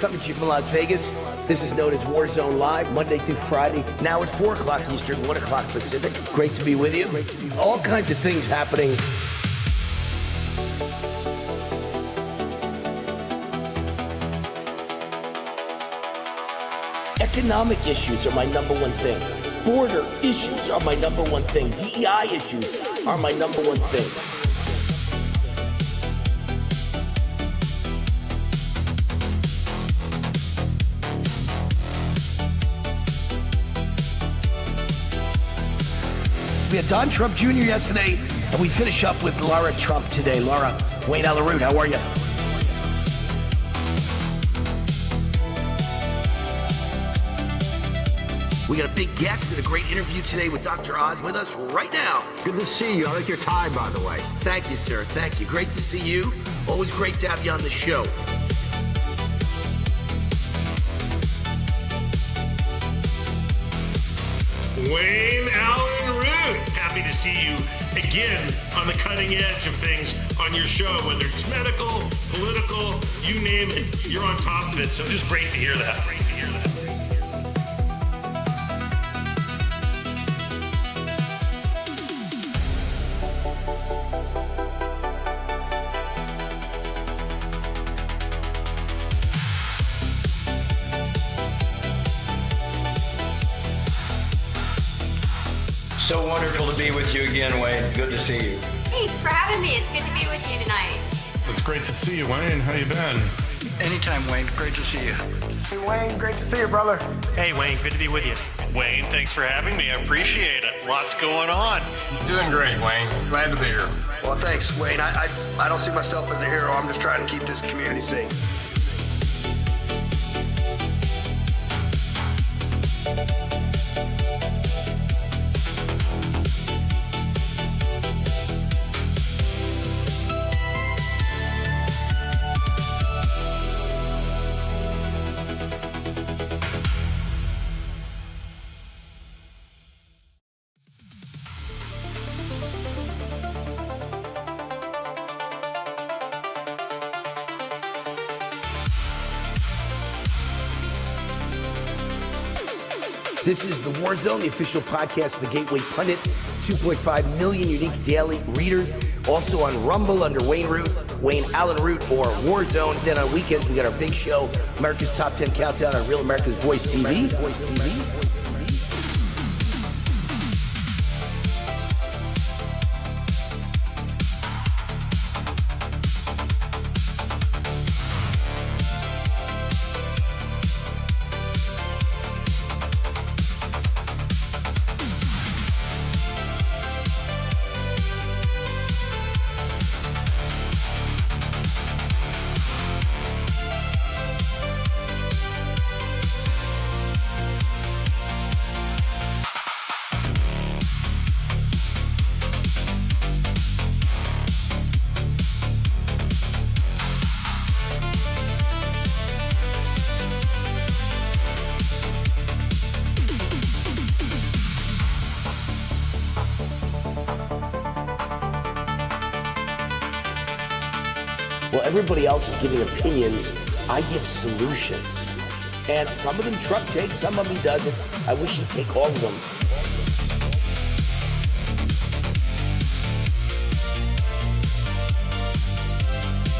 coming to you from Las Vegas. This is known as Warzone Live, Monday through Friday. Now at 4 o'clock Eastern, 1 o'clock Pacific. Great to be with you. All kinds of things happening. Economic issues are my number one thing. Border issues are my number one thing. DEI issues are my number one thing. We had Don Trump Jr. yesterday, and we finish up with Laura Trump today. Laura, Wayne Allyn, how are you? We got a big guest and a great interview today with Dr. Oz with us right now. Good to see you. I like your tie, by the way. Thank you, sir. Thank you. Great to see you. Always great to have you on the show. Wayne Allyn Root, happy to see you again on the cutting edge of things on your show, whether it's medical, political, you name it, you're on top of it. So just great to hear that. Great to hear that. So wonderful to be with you again, Wayne. Good to see you. Thanks for having me. It's good to be with you tonight. It's great to see you, Wayne. How you been? Anytime, Wayne. Great to see you. Hey, Wayne. Great to see you, brother. Hey, Wayne. Good to be with you. Wayne, thanks for having me. I appreciate it. Lots going on. Doing great, Wayne. Glad to be here. Well, thanks, Wayne. I don't see myself as a hero. I'm just trying to keep this community safe. This is The War Zone, the official podcast of the Gateway Pundit. 2.5 million unique daily readers. Also on Rumble under Wayne Root, Wayne Allyn Root, or Warzone. Then on weekends, we got our big show, America's Top 10 Countdown on Real America's Voice TV. Well, everybody else is giving opinions. I give solutions. And some of them Trump takes, some of them he doesn't. I wish he'd take all of them.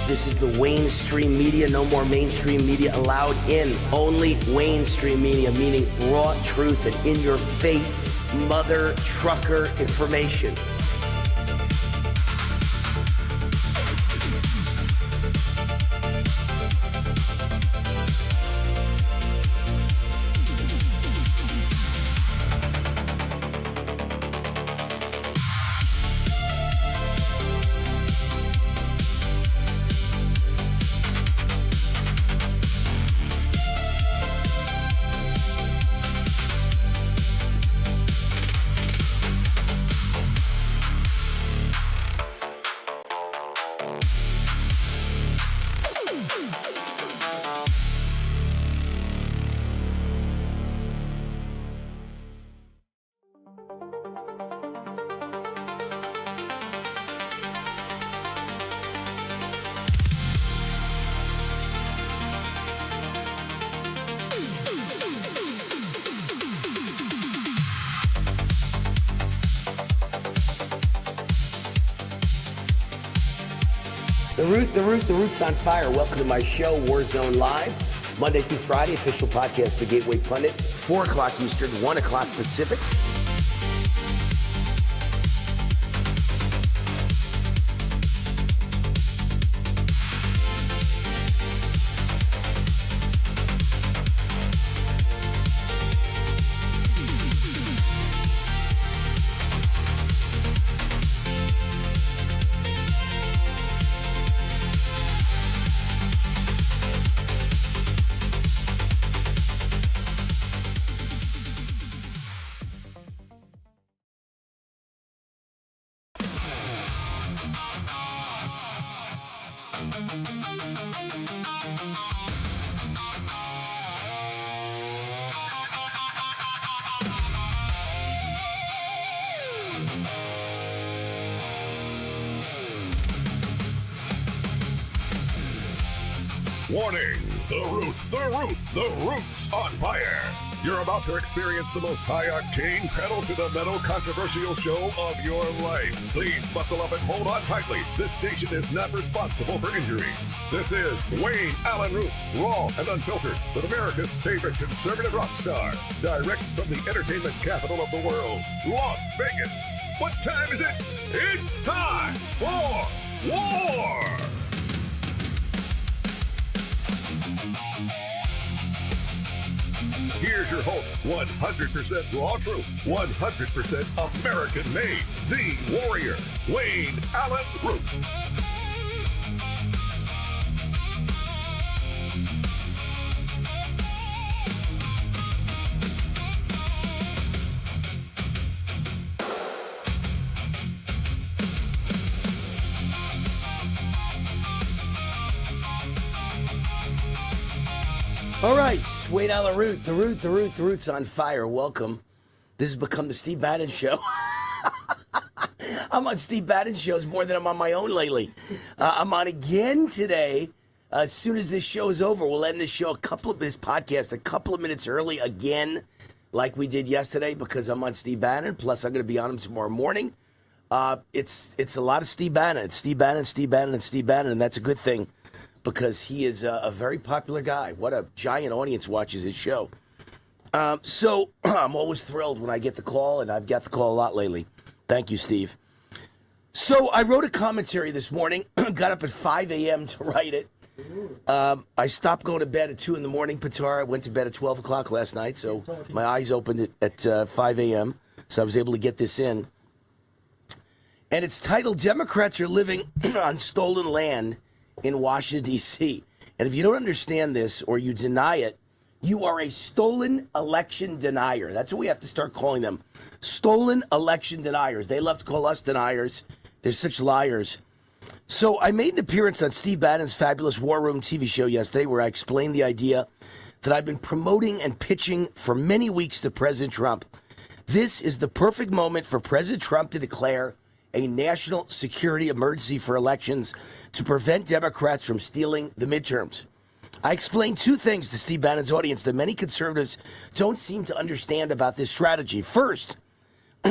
This is the Wayne Stream Media. No more mainstream media allowed in. Only Wayne Stream Media, meaning raw truth and in-your-face mother trucker information. The Root's on fire. Welcome to my show, Warzone Live. Monday through Friday, official podcast, The Gateway Pundit. 4 o'clock Eastern, 1 o'clock Pacific. Warning! The Root's on fire! You're about to experience the most high-octane, pedal-to-the-metal controversial show of your life. Please buckle up and hold on tightly. This station is not responsible for injuries. This is Wayne Allyn Root, raw and unfiltered, with America's favorite conservative rock star. Direct from the entertainment capital of the world, Las Vegas. What time is it? It's time for war! Here's your host, 100% raw truth, 100% American made, the warrior, Wayne Allyn Root. All right, Wayne Allyn Root, the Root's on fire. Welcome. This has become the Steve Bannon Show. I'm on Steve Bannon shows more than I'm on my own lately. I'm on again today. As soon as this show is over, we'll end this podcast a couple of minutes early again, like we did yesterday, because I'm on Steve Bannon. Plus, I'm going to be on him tomorrow morning. It's a lot of Steve Bannon. It's Steve Bannon, and that's a good thing, because he is a very popular guy. What a giant audience watches his show. So I'm always thrilled when I get the call, and I've got the call a lot lately. Thank you, Steve. So I wrote a commentary this morning, got up at 5 a.m. to write it. I stopped going to bed at 2 in the morning, Patar. I went to bed at 12 o'clock last night, so my eyes opened at 5 a.m., so I was able to get this in. And it's titled, Democrats Are Living on Stolen Land in Washington, D.C. And if you don't understand this or you deny it, you are a stolen election denier. That's what we have to start calling them. Stolen election deniers. They love to call us deniers. They're such liars. So I made an appearance on Steve Bannon's fabulous War Room TV show yesterday, where I explained the idea that I've been promoting and pitching for many weeks to President Trump. This is the perfect moment for President Trump to declare a national security emergency for elections to prevent Democrats from stealing the midterms. I explained two things to Steve Bannon's audience that many conservatives don't seem to understand about this strategy. First,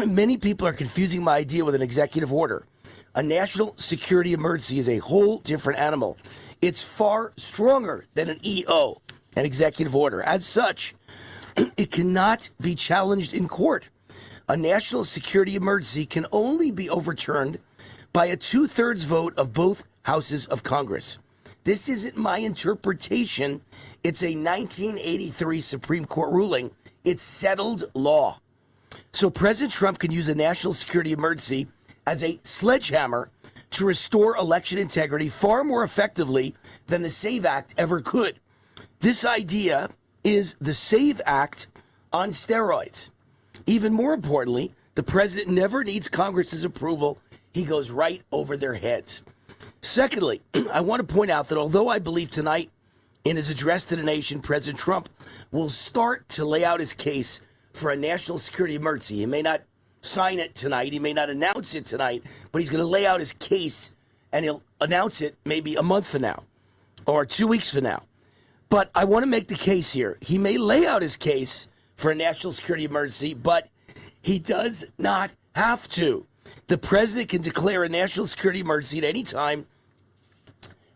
many people are confusing my idea with an executive order. A national security emergency is a whole different animal. It's far stronger than an EO, an executive order. As such, it cannot be challenged in court. A national security emergency can only be overturned by a 2/3 vote of both houses of Congress. This isn't my interpretation. It's a 1983 Supreme Court ruling. It's settled law. So President Trump can use a national security emergency as a sledgehammer to restore election integrity far more effectively than the SAVE Act ever could. This idea is the SAVE Act on steroids. Even more importantly, the president never needs Congress's approval. He goes right over their heads. Secondly, I want to point out that although I believe tonight in his address to the nation, President Trump will start to lay out his case for a national security emergency. He may not sign it tonight. He may not announce it tonight, but he's going to lay out his case, and he'll announce it maybe a month from now or 2 weeks from now. But I want to make the case here. He may lay out his case for a national security emergency, but he does not have to. The president can declare a national security emergency at any time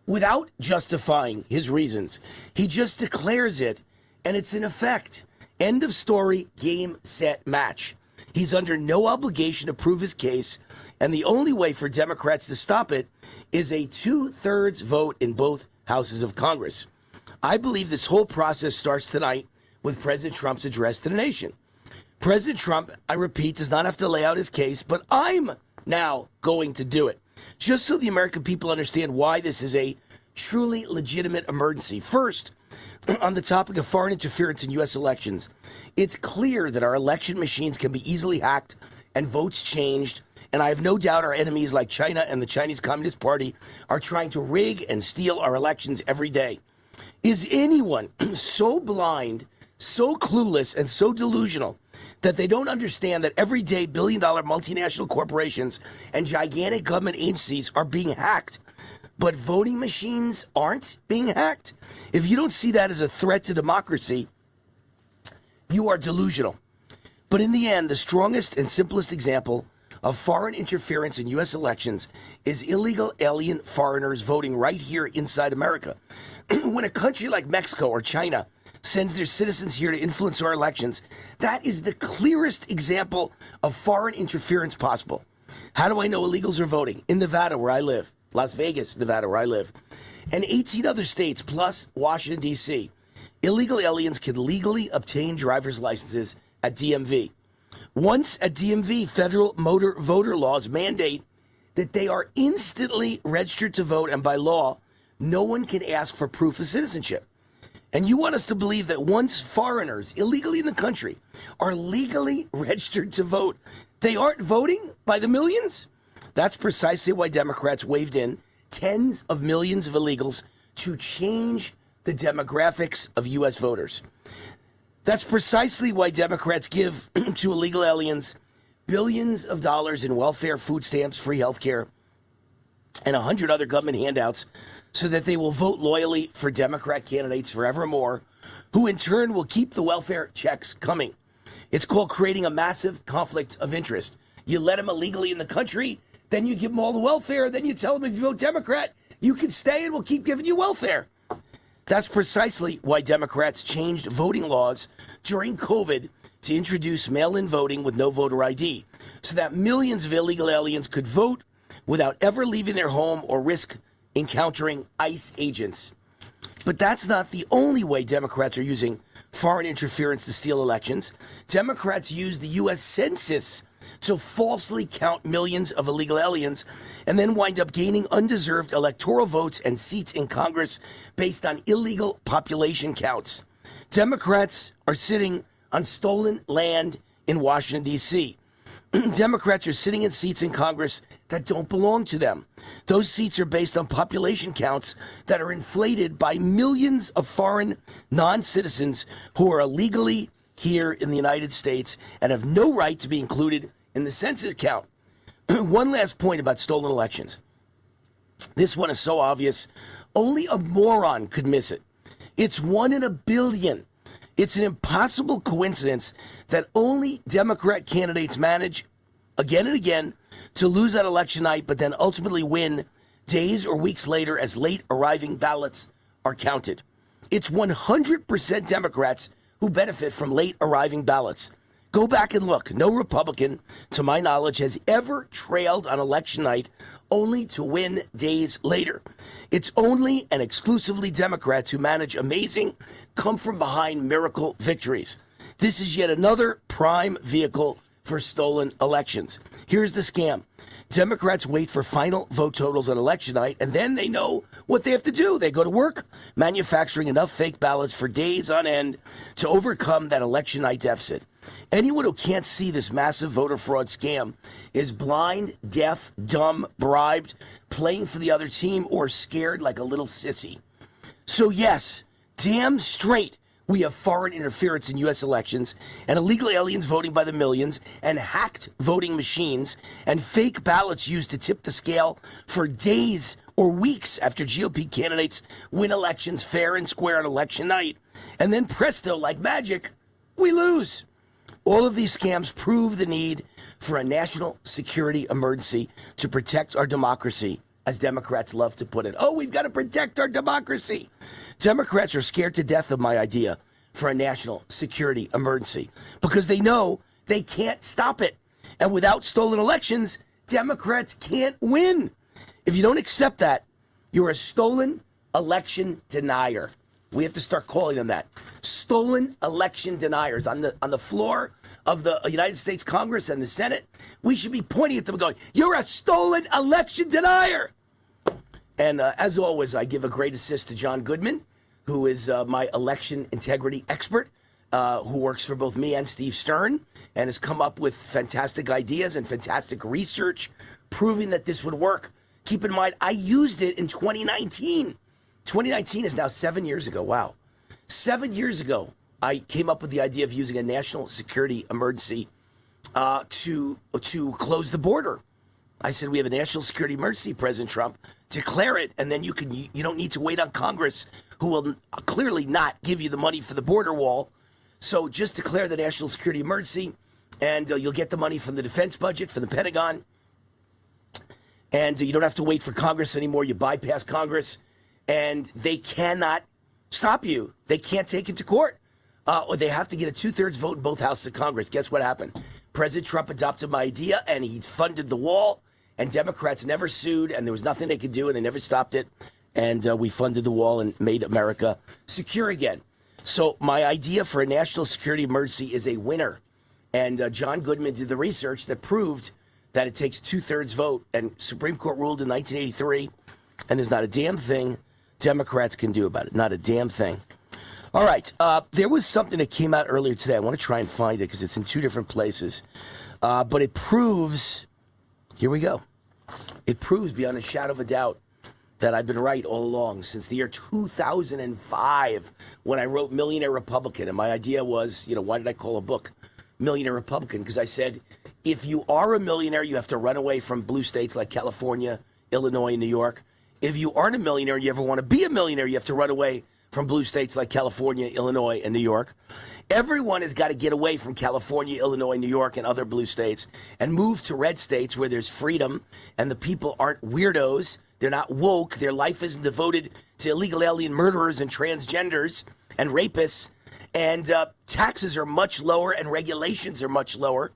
without justifying his reasons. He just declares it, and it's in effect. End of story, game, set, match. He's under no obligation to prove his case, and the only way for Democrats to stop it is a 2/3 vote in both houses of Congress. I believe this whole process starts tonight with President Trump's address to the nation. President Trump, I repeat, does not have to lay out his case, but I'm now going to do it, just so the American people understand why this is a truly legitimate emergency. First, on the topic of foreign interference in U.S. elections, it's clear that our election machines can be easily hacked and votes changed, and I have no doubt our enemies like China and the Chinese Communist Party are trying to rig and steal our elections every day. Is anyone so blind, so clueless, and so delusional that they don't understand that every day billion-dollar multinational corporations and gigantic government agencies are being hacked, but voting machines aren't being hacked? If you don't see that as a threat to democracy, you are delusional. But in the end, the strongest and simplest example of foreign interference in U.S. elections is illegal alien foreigners voting right here inside America. When a country like Mexico or China sends their citizens here to influence our elections, that is the clearest example of foreign interference possible. How do I know illegals are voting? In Nevada, where I live, Las Vegas, Nevada, where I live, and 18 other states, plus Washington, D.C., illegal aliens can legally obtain driver's licenses at DMV. Once at DMV, federal motor voter laws mandate that they are instantly registered to vote, and by law, no one can ask for proof of citizenship. And you want us to believe that once foreigners illegally in the country are legally registered to vote, they aren't voting by the millions? That's precisely why Democrats waved in tens of millions of illegals to change the demographics of U.S. voters. That's precisely why Democrats give to illegal aliens billions of dollars in welfare, food stamps, free health care, and 100 other government handouts so that they will vote loyally for Democrat candidates forevermore, who in turn will keep the welfare checks coming. It's called creating a massive conflict of interest. You let them illegally in the country, then you give them all the welfare, then you tell them if you vote Democrat, you can stay and we'll keep giving you welfare. That's precisely why Democrats changed voting laws during COVID to introduce mail-in voting with no voter ID, so that millions of illegal aliens could vote without ever leaving their home or risk encountering ICE agents. But that's not the only way Democrats are using foreign interference to steal elections. Democrats use the U.S. Census to falsely count millions of illegal aliens and then wind up gaining undeserved electoral votes and seats in Congress based on illegal population counts. Democrats are sitting on stolen land in Washington, D.C. Democrats are sitting in seats in Congress that don't belong to them. Those seats are based on population counts that are inflated by millions of foreign non-citizens who are illegally here in the United States and have no right to be included in the census count. One last point about stolen elections. This one is so obvious, only a moron could miss it. It's 1 in a billion. It's an impossible coincidence that only Democrat candidates manage again and again to lose that election night, but then ultimately win days or weeks later as late arriving ballots are counted. It's 100% Democrats who benefit from late arriving ballots. Go back and look. No Republican, to my knowledge, has ever trailed on election night only to win days later. It's only and exclusively Democrats who manage amazing, come-from-behind miracle victories. This is yet another prime vehicle for stolen elections. Here's the scam. Democrats wait for final vote totals on election night, and then they know what they have to do. They go to work manufacturing enough fake ballots for days on end to overcome that election night deficit. Anyone who can't see this massive voter fraud scam is blind, deaf, dumb, bribed, playing for the other team, or scared like a little sissy. So yes, damn straight, we have foreign interference in U.S. elections and illegal aliens voting by the millions and hacked voting machines and fake ballots used to tip the scale for days or weeks after GOP candidates win elections fair and square on election night. And then presto, like magic, we lose. All of these scams prove the need for a national security emergency to protect our democracy as Democrats love to put it. Oh, we've got to protect our democracy. Democrats are scared to death of my idea for a national security emergency because they know they can't stop it. And without stolen elections, Democrats can't win. If you don't accept that, you're a stolen election denier. We have to start calling them that. Stolen election deniers on the floor of the United States Congress and the Senate. We should be pointing at them and going, you're a stolen election denier. And as always, I give a great assist to John Goodman, who is my election integrity expert, who works for both me and Steve Stern, and has come up with fantastic ideas and fantastic research proving that this would work. Keep in mind, I used it in 2019. 2019 is now 7 years ago. Wow. 7 years ago, I came up with the idea of using a national security emergency to close the border. I said, we have a national security emergency, President Trump. Declare it, and then you don't need to wait on Congress, who will clearly not give you the money for the border wall. So just declare the national security emergency, and you'll get the money from the defense budget, from the Pentagon. And you don't have to wait for Congress anymore. You bypass Congress, and they cannot stop you. They can't take it to court. Or they have to get a 2/3 vote in both houses of Congress. Guess what happened? President Trump adopted my idea, and he funded the wall, and Democrats never sued, and there was nothing they could do, and they never stopped it. And we funded the wall and made America secure again. So my idea for a national security emergency is a winner. And John Goodman did the research that proved that it takes 2/3 vote, and Supreme Court ruled in 1983, and there's not a damn thing Democrats can do about it. Not a damn thing. All right. There was something that came out earlier today. I want to try and find it because it's in two different places. But it proves, here we go. It proves beyond a shadow of a doubt that I've been right all along since the year 2005 when I wrote Millionaire Republican. And my idea was, why did I call a book Millionaire Republican? Because I said, if you are a millionaire, you have to run away from blue states like California, Illinois, and New York. If you aren't a millionaire, you ever want to be a millionaire, you have to run away from blue states like California, Illinois, and New York. Everyone has got to get away from California, Illinois, New York, and other blue states and move to red states where there's freedom and the people aren't weirdos. They're not woke. Their life isn't devoted to illegal alien murderers and transgenders and rapists. And taxes are much lower and regulations are much lower,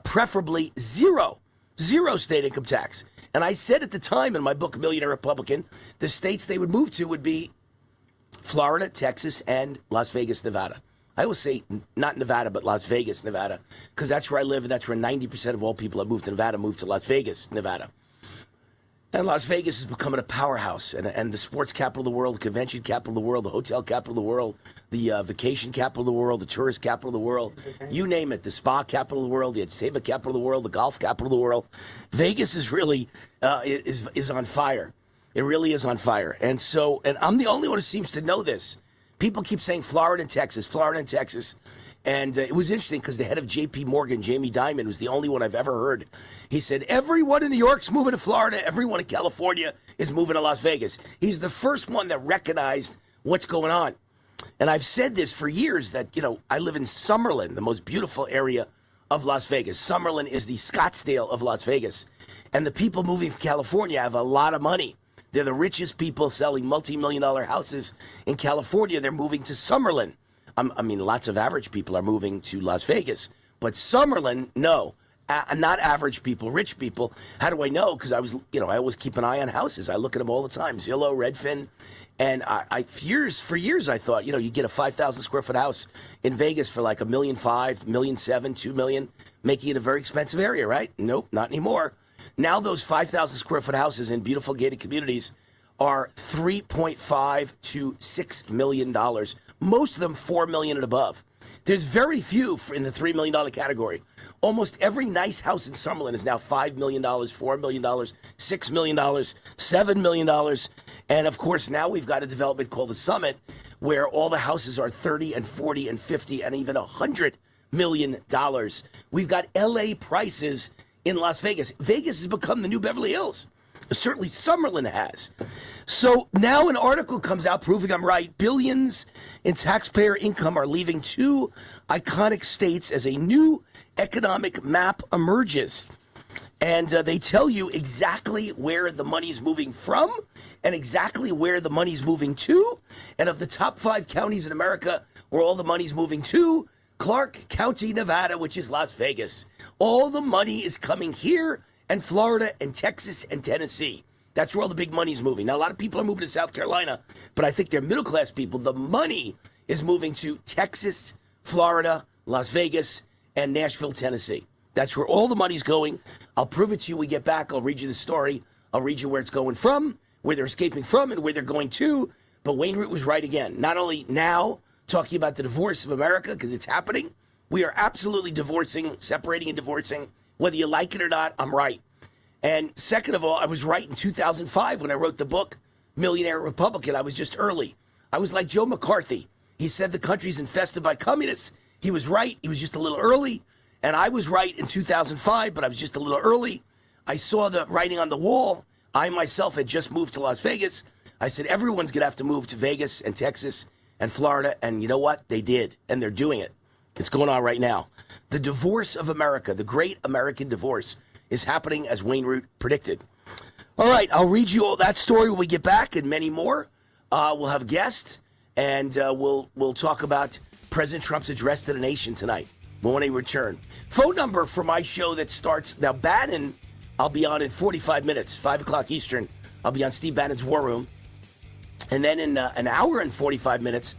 preferably zero state income tax. And I said at the time in my book, Millionaire Republican, the states they would move to would be Florida, Texas, and Las Vegas, Nevada. I always say not Nevada, but Las Vegas, Nevada, because that's where I live, and that's where 90% of all people that move to Nevada move to Las Vegas, Nevada. And Las Vegas is becoming a powerhouse, and the sports capital of the world, the convention capital of the world, the hotel capital of the world, the vacation capital of the world, the tourist capital of the world, you name it, the spa capital of the world, the entertainment capital of the world, the golf capital of the world. Vegas is really is on fire. It really is on fire. And I'm the only one who seems to know this. People keep saying Florida and Texas, Florida and Texas. And it was interesting because the head of J.P. Morgan, Jamie Dimon, was the only one I've ever heard. He said, everyone in New York's moving to Florida. Everyone in California is moving to Las Vegas. He's the first one that recognized what's going on. And I've said this for years that, I live in Summerlin, the most beautiful area of Las Vegas. Summerlin is the Scottsdale of Las Vegas. And the people moving from California have a lot of money. They're the richest people selling multi-million-dollar houses in California. They're moving to Summerlin. Lots of average people are moving to Las Vegas. But Summerlin, no. Not average people, rich people. How do I know? Because I always keep an eye on houses. I look at them all the time. Zillow, Redfin. And for years I thought, you get a 5,000 square foot house in Vegas for like $1.5 million, $1.7 million, $2 million, making it a very expensive area, right? Nope, not anymore. Now those 5,000 square foot houses in beautiful gated communities are $3.5 to $6 million. Most of them $4 million and above. There's very few in the $3 million category. Almost every nice house in Summerlin is now $5 million, $4 million, $6 million, $7 million. And of course, now we've got a development called the Summit, where all the houses are $30 and $40 and $50 and even $100 million. We've got LA prices in Las Vegas. Vegas has become the new Beverly Hills. Certainly Summerlin has. So now an article comes out proving I'm right. Billions in taxpayer income are leaving two iconic states as a new economic map emerges. And they tell you exactly where the money's moving from and exactly where the money's moving to. And of the top 5 counties in America where all the money's moving to, Clark County, Nevada, which is Las Vegas. All the money is coming here, and Florida and Texas and Tennessee. That's where all the big money's moving. Now, a lot of people are moving to South Carolina, but I think they're middle-class people. The money is moving to Texas, Florida, Las Vegas, and Nashville, Tennessee. That's where all the money's going. I'll prove it to you when we get back. I'll read you the story. I'll read you where it's going from, where they're escaping from, and where they're going to. But Wayne Root was right again. Not only now, talking about the divorce of America, because it's happening. We are absolutely divorcing, separating and divorcing. Whether you like it or not, I'm right. And second of all, I was right in 2005 when I wrote the book, Millionaire Republican. I was just early. I was like Joe McCarthy. He said the country's infested by communists. He was right. He was just a little early. And I was right in 2005, but I was just a little early. I saw the writing on the wall. I myself had just moved to Las Vegas. I said, everyone's going to have to move to Vegas and Texas and Florida. And you know what? They did. And they're doing it. It's going on right now. The divorce of America, the great American divorce, is happening as Wayne Root predicted. All right, I'll read you all that story when we get back and many more. We'll have guests, and we'll talk about President Trump's address to the nation tonight when we return. Phone number for my show that starts now. Bannon, I'll be on in 45 minutes, 5 o'clock Eastern. I'll be on Steve Bannon's War Room. And then in an hour and 45 minutes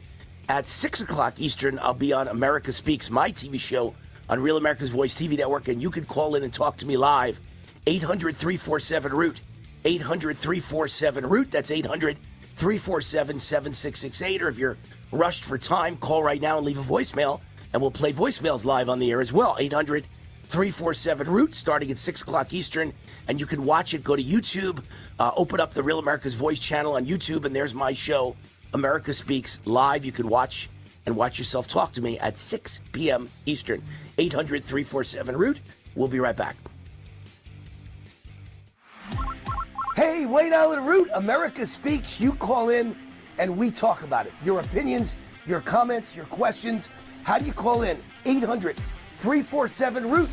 at 6 o'clock Eastern, I'll be on America Speaks, my TV show on Real America's Voice TV network. And you can call in and talk to me live. 800-347-ROOT. 800-347-ROOT. That's 800-347-7668. Or if you're rushed for time, call right now and leave a voicemail. And we'll play voicemails live on the air as well. 800-347-ROOT, starting at 6 o'clock Eastern. And you can watch it. Go to YouTube. Open up the Real America's Voice channel on YouTube. And there's my show, America Speaks, live. You can watch and watch yourself talk to me at 6 p.m. Eastern. 800-347-ROOT. We'll be right back. Hey, Wayne Allyn Root, America Speaks. You call in and we talk about it. Your opinions, your comments, your questions. How do you call in? 800-347-ROOT.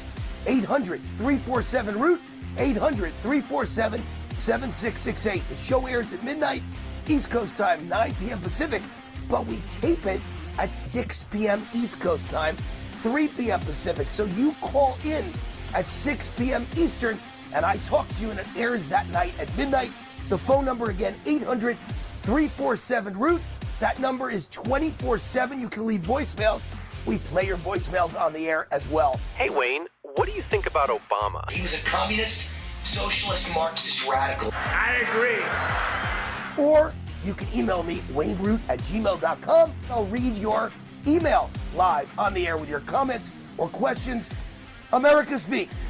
800-347-ROOT. 800-347-7668. The show airs at midnight, East Coast time, 9 p.m. Pacific, but we tape it at 6 p.m. East Coast time, 3 p.m. Pacific. So you call in at 6 p.m. Eastern, and I talk to you, and it airs that night at midnight. The phone number again, 800-347-ROOT. That number is 24/7. You can leave voicemails. We play your voicemails on the air as well. Hey, Wayne, what do you think about Obama? He was a communist, socialist, Marxist radical. I agree. Or you can email me, wayneroot@gmail.com. I'll read your email live on the air with your comments or questions. America Speaks.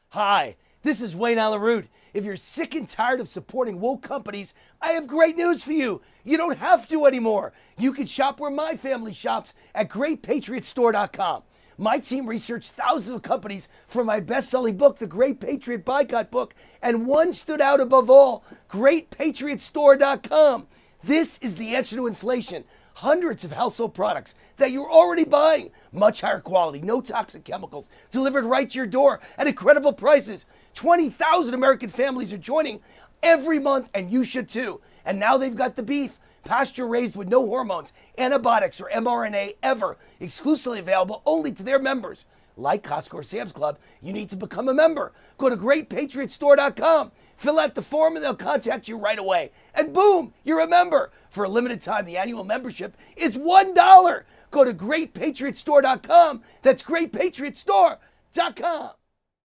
Hi, this is Wayne Allyn Root. If you're sick and tired of supporting woke companies, I have great news for you. You don't have to anymore. You can shop where my family shops at GreatPatriotStore.com. My team researched thousands of companies for my best-selling book, The Great Patriot Boycott Book, and one stood out above all, GreatPatriotStore.com. This is the answer to inflation. Hundreds of household products that you're already buying. Much higher quality, no toxic chemicals, delivered right to your door at incredible prices. 20,000 American families are joining every month, and you should too. And now they've got the beef, pasture raised with no hormones, antibiotics, or mRNA ever, exclusively available only to their members. Like Costco or Sam's Club, you need to become a member. Go to GreatPatriotStore.com. Fill out the form and they'll contact you right away. And boom, you're a member. For a limited time, the annual membership is $1. Go to GreatPatriotStore.com. That's GreatPatriotStore.com.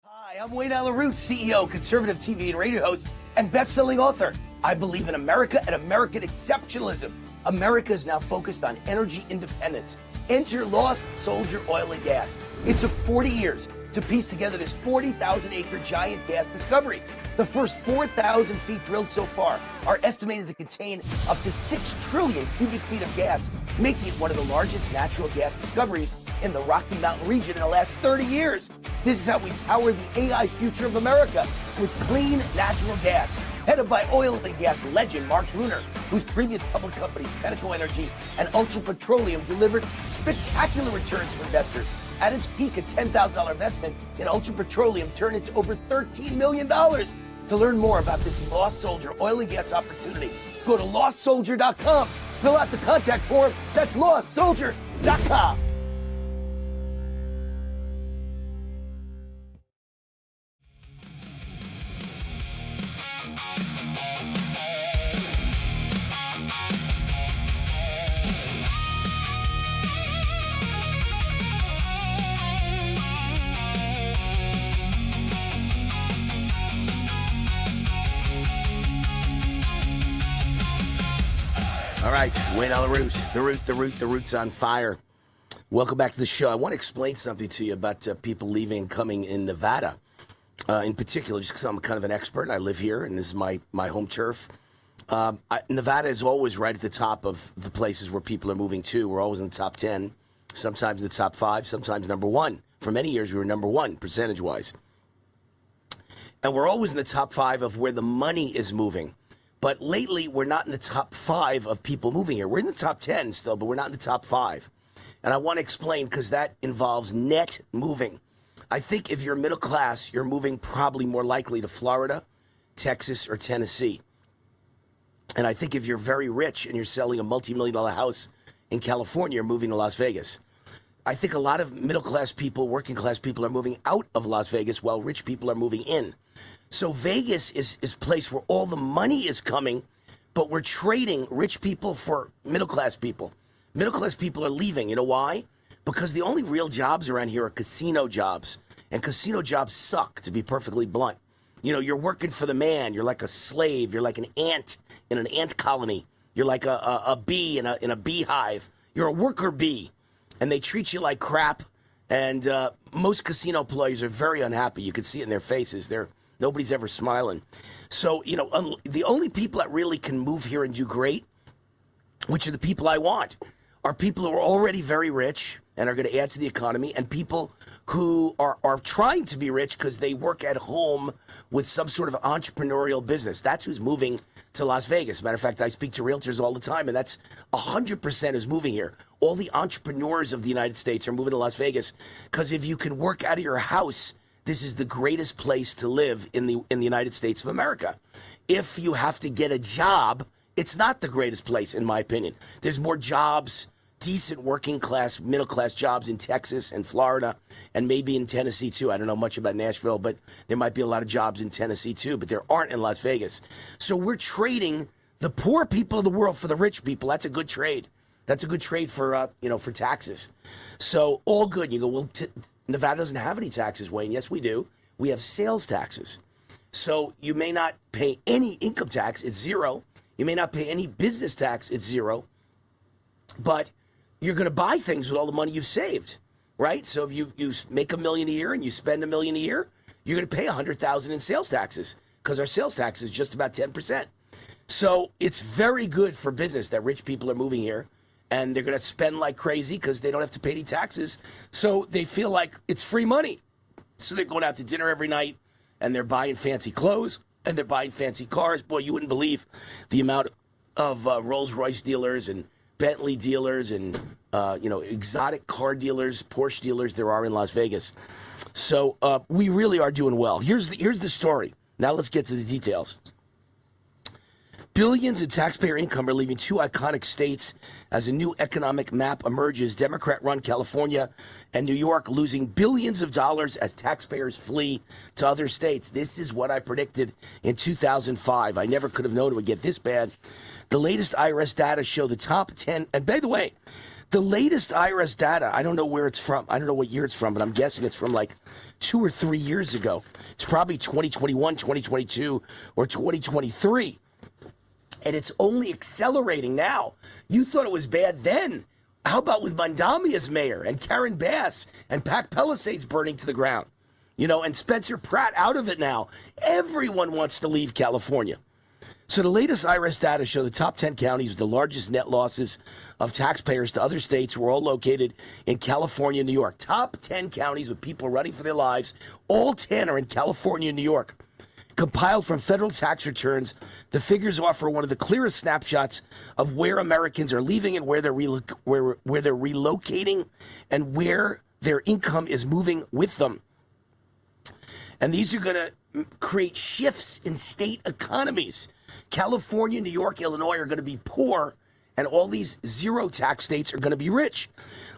Hi, I'm Wayne Allyn Root, CEO, conservative TV and radio host, and best-selling author. I believe in America and American exceptionalism. America is now focused on energy independence. Enter Lost Soldier Oil and Gas. It took 40 years to piece together this 40,000-acre giant gas discovery. The first 4,000 feet drilled so far are estimated to contain up to 6 trillion cubic feet of gas, making it one of the largest natural gas discoveries in the Rocky Mountain region in the last 30 years. This is how we power the AI future of America with clean natural gas. Headed by oil and gas legend Mark Bruner, whose previous public companies, Pinnacle Energy and Ultra Petroleum, delivered spectacular returns for investors. At its peak, a $10,000 investment in Ultra Petroleum turned into over $13 million. To learn more about this Lost Soldier oil and gas opportunity, go to lostsoldier.com. Fill out the contact form. That's lostsoldier.com. All right, Wayne Allyn, the root's on fire. Welcome back to the show. I want to explain something to you about people leaving and coming in Nevada. In particular, just because I'm kind of an expert, and I live here, and this is my home turf. Nevada is always right at the top of the places where people are moving to. We're always in the top 10, sometimes in the top 5, sometimes number 1. For many years, we were number 1, percentage-wise. And we're always in the top 5 of where the money is moving. But lately, we're not in the top 5 of people moving here. We're in the top 10 still, but we're not in the top 5. And I want to explain because that involves net moving. I think if you're middle class, you're moving probably more likely to Florida, Texas, or Tennessee. And I think if you're very rich and you're selling a multi-million-dollar house in California, you're moving to Las Vegas. I think a lot of middle-class people, working-class people are moving out of Las Vegas while rich people are moving in. So Vegas is a place where all the money is coming, but we're trading rich people for middle-class people. Middle-class people are leaving. You know why? Because the only real jobs around here are casino jobs. And casino jobs suck, to be perfectly blunt. You know, you're working for the man. You're like a slave. You're like an ant in an ant colony. You're like a bee in a beehive. You're a worker bee. And they treat you like crap. And most casino players are very unhappy. You can see it in their faces. Nobody's ever smiling. So, you know, the only people that really can move here and do great, which are the people I want, are people who are already very rich and are going to add to the economy, and people who are trying to be rich because they work at home with some sort of entrepreneurial business. That's who's moving to Las Vegas. Matter of fact, I speak to realtors all the time, and that's 100% is moving here. All the entrepreneurs of the United States are moving to Las Vegas because if you can work out of your house, this is the greatest place to live in the United States of America. If you have to get a job, it's not the greatest place, in my opinion. There's more jobs, decent working class, middle class jobs in Texas and Florida, and maybe in Tennessee too. I don't know much about Nashville, but there might be a lot of jobs in Tennessee too, but there aren't in Las Vegas. So we're trading the poor people of the world for the rich people. That's a good trade. That's a good trade for for taxes. So all good. You go, well, Nevada doesn't have any taxes, Wayne. Yes, we do. We have sales taxes. So you may not pay any income tax. It's zero. You may not pay any business tax. It's zero. But you're going to buy things with all the money you've saved, right? So if you make $1 million a year and you spend $1 million a year, you're going to pay $100,000 in sales taxes because our sales tax is just about 10%. So it's very good for business that rich people are moving here, and they're going to spend like crazy because they don't have to pay any taxes. So they feel like it's free money. So they're going out to dinner every night, and they're buying fancy clothes, and they're buying fancy cars. Boy, you wouldn't believe the amount of Rolls-Royce dealers and Bentley dealers and exotic car dealers, Porsche dealers there are in Las Vegas. So we really are doing well. Here's the story. Now let's get to the details. Billions in taxpayer income are leaving two iconic states as a new economic map emerges. Democrat-run California and New York losing billions of dollars as taxpayers flee to other states. This is what I predicted in 2005. I never could have known it would get this bad. The latest IRS data show the top 10. And by the way, the latest IRS data, I don't know where it's from. I don't know what year it's from, but I'm guessing it's from like 2 or 3 years ago. It's probably 2021, 2022, or 2023. And it's only accelerating now. You thought it was bad then. How about with Mondami as mayor and Karen Bass and Pac Palisades burning to the ground? And Spencer Pratt out of it now. Everyone wants to leave California. So the latest IRS data show the top 10 counties with the largest net losses of taxpayers to other states were all located in California and New York. Top 10 counties with people running for their lives. All 10 are in California and New York. Compiled from federal tax returns, the figures offer one of the clearest snapshots of where Americans are leaving and where they're relocating and where their income is moving with them. And these are going to create shifts in state economies. California, New York, Illinois are going to be poor, and all these zero tax states are going to be rich.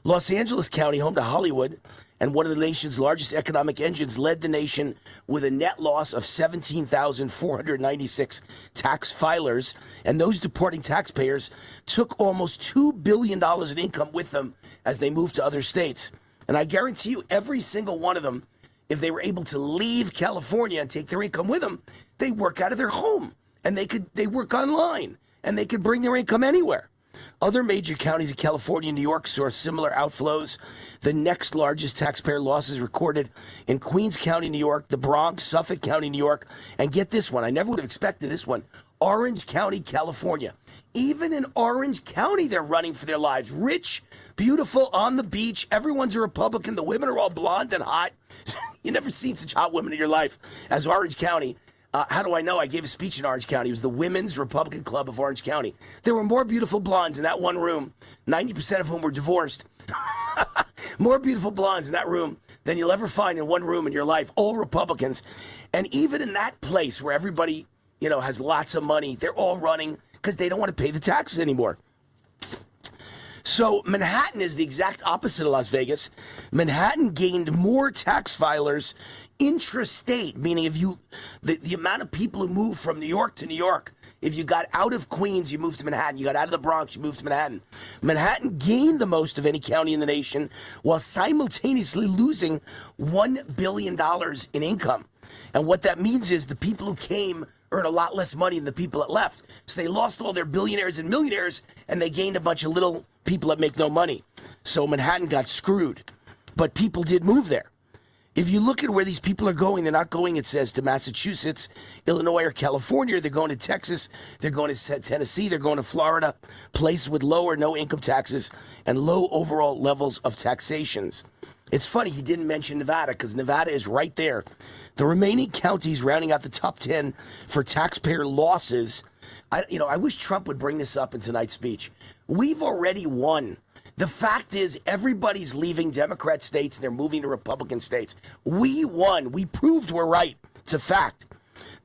Los Angeles County, home to Hollywood, and one of the nation's largest economic engines, led the nation with a net loss of 17,496 tax filers, and those deporting taxpayers took almost $2 billion in income with them as they moved to other states. And I guarantee you, every single one of them, if they were able to leave California and take their income with them, they work out of their home, and they work online, and they could bring their income anywhere. Other major counties in California and New York saw similar outflows. The next largest taxpayer losses recorded in Queens County, New York, the Bronx, Suffolk County, New York, and get this one, I never would have expected this one, Orange County, California. Even in Orange County, they're running for their lives. Rich, beautiful, on the beach. Everyone's a Republican. The women are all blonde and hot. You never seen such hot women in your life as Orange County. How do I know? I gave a speech in Orange County. It was the Women's Republican Club of Orange County. There were more beautiful blondes in that one room, 90% of whom were divorced. More beautiful blondes in that room than you'll ever find in one room in your life, all Republicans. And even in that place where everybody, has lots of money, they're all running because they don't want to pay the taxes anymore. So Manhattan is the exact opposite of Las Vegas. Manhattan gained more tax filers intrastate, meaning if the amount of people who move from New York to New York, if you got out of Queens, you moved to Manhattan. You got out of the Bronx, you moved to Manhattan. Manhattan gained the most of any county in the nation while simultaneously losing $1 billion in income. And what that means is the people who came earn a lot less money than the people that left. So they lost all their billionaires and millionaires, and they gained a bunch of little people that make no money. So Manhattan got screwed. But people did move there. If you look at where these people are going, they're not going, it says, to Massachusetts, Illinois, or California. They're going to Texas. They're going to Tennessee. They're going to Florida, places with low or no income taxes and low overall levels of taxations. It's funny he didn't mention Nevada because Nevada is right there. The remaining counties rounding out the top 10 for taxpayer losses. I wish Trump would bring this up in tonight's speech. We've already won. The fact is everybody's leaving Democrat states and they're moving to Republican states. We won. We proved we're right. It's a fact.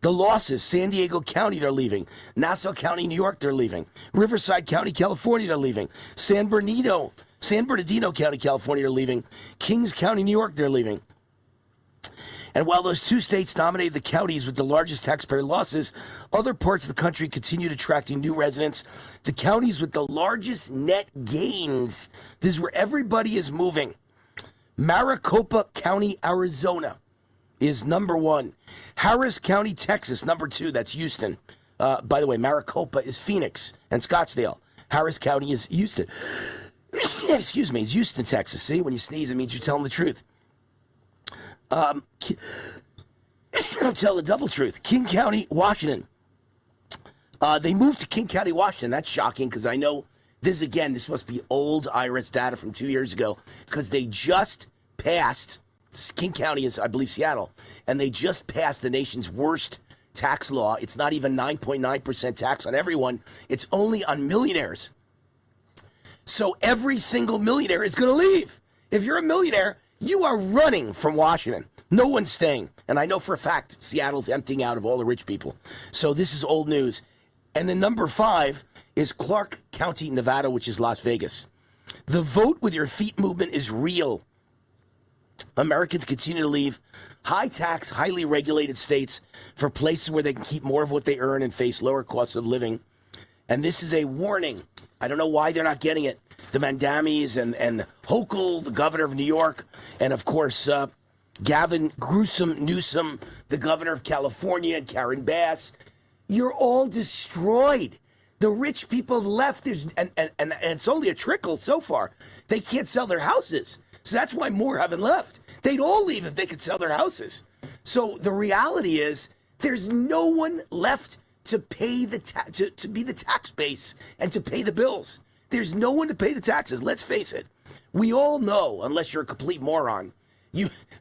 The losses, San Diego County, they're leaving. Nassau County, New York, they're leaving. Riverside County, California, they're leaving. San Bernardino County, California, are leaving. Kings County, New York, they're leaving. And while those two states dominated the counties with the largest taxpayer losses, other parts of the country continued attracting new residents. The counties with the largest net gains, this is where everybody is moving. Maricopa County, Arizona is number 1. Harris County, Texas, number 2. That's Houston. By the way, Maricopa is Phoenix and Scottsdale. Harris County is Houston. Excuse me, it's Houston, Texas. See, when you sneeze, it means you're telling the truth. I'm telling the double truth. King County, Washington. They moved to King County, Washington. That's shocking because I know this must be old IRS data from 2 years ago because they just passed, King County is, I believe, Seattle, and they just passed the nation's worst tax law. It's not even 9.9% tax on everyone. It's only on millionaires. So every single millionaire is going to leave. If you're a millionaire, you are running from Washington. No one's staying. And I know for a fact Seattle's emptying out of all the rich people. So this is old news. And then number 5 is Clark County, Nevada, which is Las Vegas. The vote with your feet movement is real. Americans continue to leave high tax, highly regulated states for places where they can keep more of what they earn and face lower costs of living. And this is a warning. I don't know why they're not getting it. The Mandamis and Hochul, the governor of New York, and of course, Gavin Newsom, the governor of California, and Karen Bass. You're all destroyed. The rich people have left, and it's only a trickle so far. They can't sell their houses. So that's why more haven't left. They'd all leave if they could sell their houses. So the reality is there's no one left to pay to be the tax base and to pay the bills. There's no one to pay the taxes. Let's face it. We all know, unless you're a complete moron,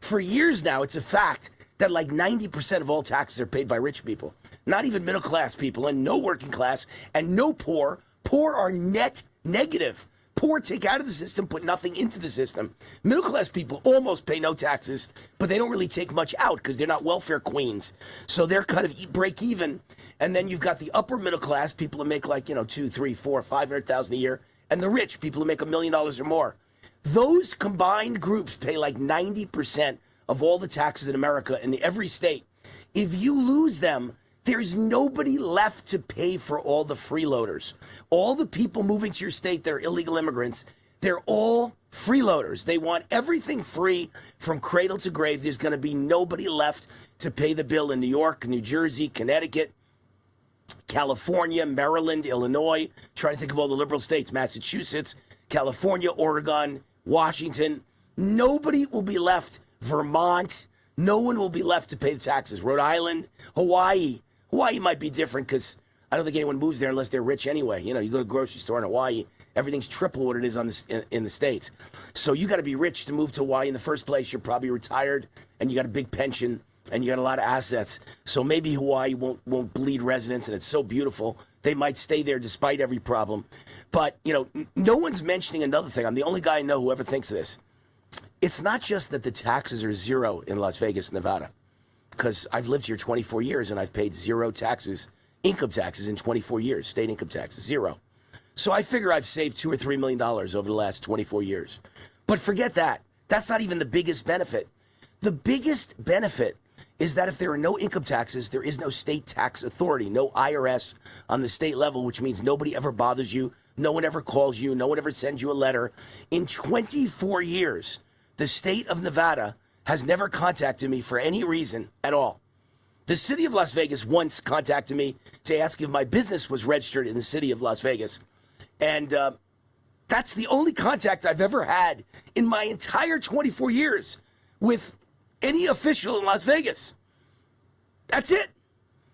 for years now, it's a fact that like 90% of all taxes are paid by rich people. Not even middle class people, and no working class, and no poor. Poor are net negative. Poor take out of the system, put nothing into the system. Middle class people almost pay no taxes, but they don't really take much out because they're not welfare queens. So they're kind of break even. And then you've got the upper middle class, people who make like, 2, 3, 4, 500,000 a year, and the rich, people who make $1 million or more. Those combined groups pay like 90% of all the taxes in America in every state. If you lose them, there's nobody left to pay for all the freeloaders. All the people moving to your state that are illegal immigrants, they're all freeloaders. They want everything free from cradle to grave. There's going to be nobody left to pay the bill in New York, New Jersey, Connecticut, California, Maryland, Illinois. Trying to think of all the liberal states, Massachusetts, California, Oregon, Washington. Nobody will be left. Vermont. No one will be left to pay the taxes. Rhode Island, Hawaii. Hawaii might be different because I don't think anyone moves there unless they're rich anyway. You go to a grocery store in Hawaii, everything's triple what it is in the States. So you got to be rich to move to Hawaii in the first place. You're probably retired and you got a big pension and you got a lot of assets. So maybe Hawaii won't bleed residents, and it's so beautiful. They might stay there despite every problem. But, no one's mentioning another thing. I'm the only guy I know who ever thinks of this. It's not just that the taxes are zero in Las Vegas, Nevada, because I've lived here 24 years and I've paid zero taxes, income taxes in 24 years, state income taxes, zero. So I figure I've saved $2 or $3 million over the last 24 years. But forget that. That's not even the biggest benefit. The biggest benefit is that if there are no income taxes, there is no state tax authority, no IRS on the state level, which means nobody ever bothers you, no one ever calls you, no one ever sends you a letter. In 24 years, the state of Nevada has never contacted me for any reason at all. The city of Las Vegas once contacted me to ask if my business was registered in the city of Las Vegas. And that's the only contact I've ever had in my entire 24 years with any official in Las Vegas. That's it.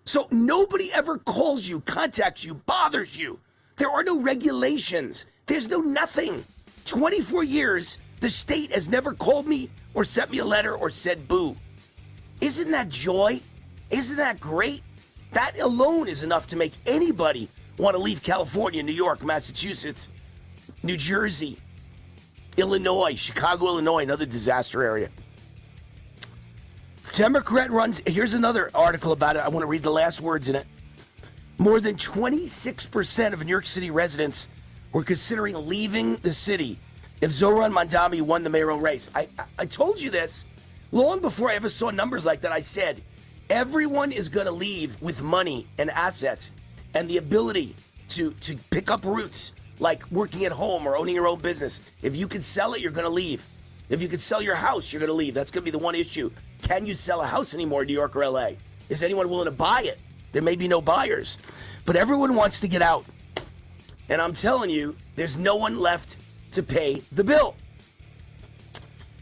So nobody ever calls you, contacts you, bothers you. There are no regulations. There's no nothing. 24 years, the state has never called me or sent me a letter or said boo. Isn't that joy? Isn't that great? That alone is enough to make anybody want to leave California, New York, Massachusetts, New Jersey, Illinois, Chicago, Illinois, another disaster area. Democrat runs, here's another article about it. I want to read the last words in it. More than 26% of New York City residents were considering leaving the city if Zohran Mamdani won the mayoral race. I told you this long before I ever saw numbers like that. I said, everyone is going to leave with money and assets and the ability to pick up roots, like working at home or owning your own business. If you can sell it, you're going to leave. If you could sell your house, you're going to leave. That's going to be the one issue. Can you sell a house anymore in New York or LA? Is anyone willing to buy it? There may be no buyers. But everyone wants to get out. And I'm telling you, there's no one left to pay the bill.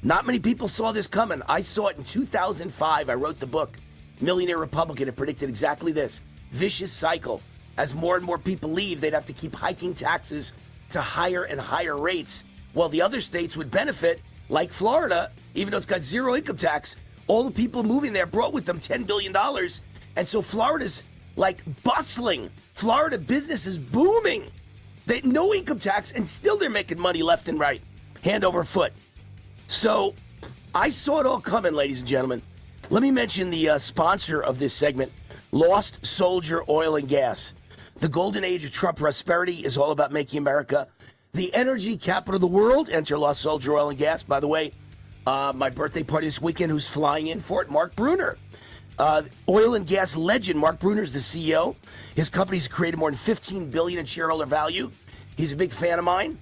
Not many people saw this coming. I saw it in 2005. I wrote the book, Millionaire Republican. It predicted exactly this. Vicious cycle. As more and more people leave, they'd have to keep hiking taxes to higher and higher rates, while the other states would benefit, like Florida, even though it's got zero income tax. All the people moving there brought with them $10 billion. And so Florida's like bustling. Florida business is booming. They no income tax, and still they're making money left and right, hand over foot. So I saw it all coming, ladies and gentlemen. Let me mention the sponsor of this segment, Lost Soldier Oil and Gas. The golden age of Trump prosperity is all about making America the energy capital of the world. Enter Lost Soldier Oil and Gas. By the way, my birthday party this weekend, who's flying in for it? Mark Bruner. Oil and gas legend Mark Bruner is the CEO. His company's created more than $15 billion in shareholder value. He's a big fan of mine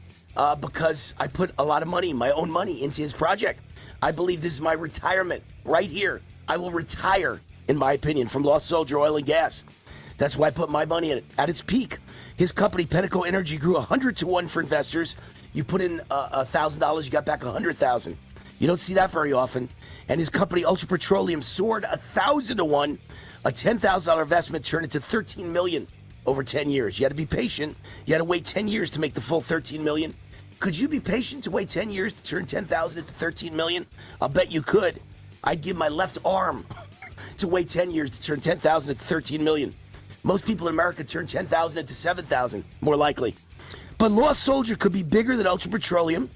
because I put a lot of money, my own money, into his project. I believe this is my retirement right here. I will retire, in my opinion, from Lost Soldier Oil and Gas. That's why I put my money in it. At its peak, his company, Pinnacle Energy, grew 100 to 1 for investors. You put in $1,000, you got back $100,000. You don't see that very often. And his company, Ultra Petroleum, soared 1,000 to 1. A $10,000 investment turned into $13 million over 10 years. You had to be patient. You had to wait 10 years to make the full $13 million. Could you be patient to wait 10 years to turn 10,000 into $13 million? I'll bet you could. I'd give my left arm to wait 10 years to turn 10,000 into $13 million. Most people in America turn 10,000 into 7,000, more likely. But Lost Soldier could be bigger than Ultra Petroleum.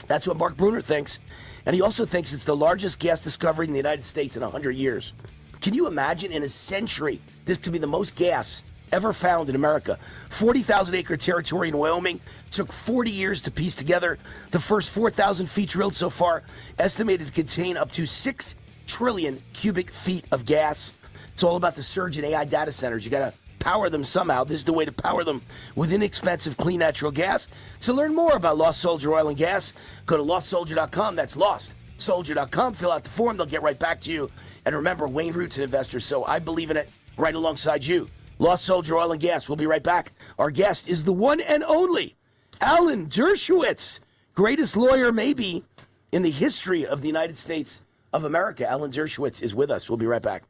That's what Mark Bruner thinks. And he also thinks it's the largest gas discovery in the United States in 100 years. Can you imagine in a century, this could be the most gas ever found in America? 40,000 acre territory in Wyoming. Took 40 years to piece together. The first 4,000 feet drilled so far, estimated to contain up to 6 trillion cubic feet of gas. It's all about the surge in AI data centers. You got to power them somehow. This is the way to power them with inexpensive, clean natural gas. To learn more about Lost Soldier Oil and Gas, go to lostsoldier.com. That's lostsoldier.com. Fill out the form. They'll get right back to you. And remember, Wayne Root's an investor, so I believe in it right alongside you. Lost Soldier Oil and Gas. We'll be right back. Our guest is the one and only Allyn Dershowitz, greatest lawyer maybe in the history of the United States of America. Allyn Dershowitz is with us. We'll be right back.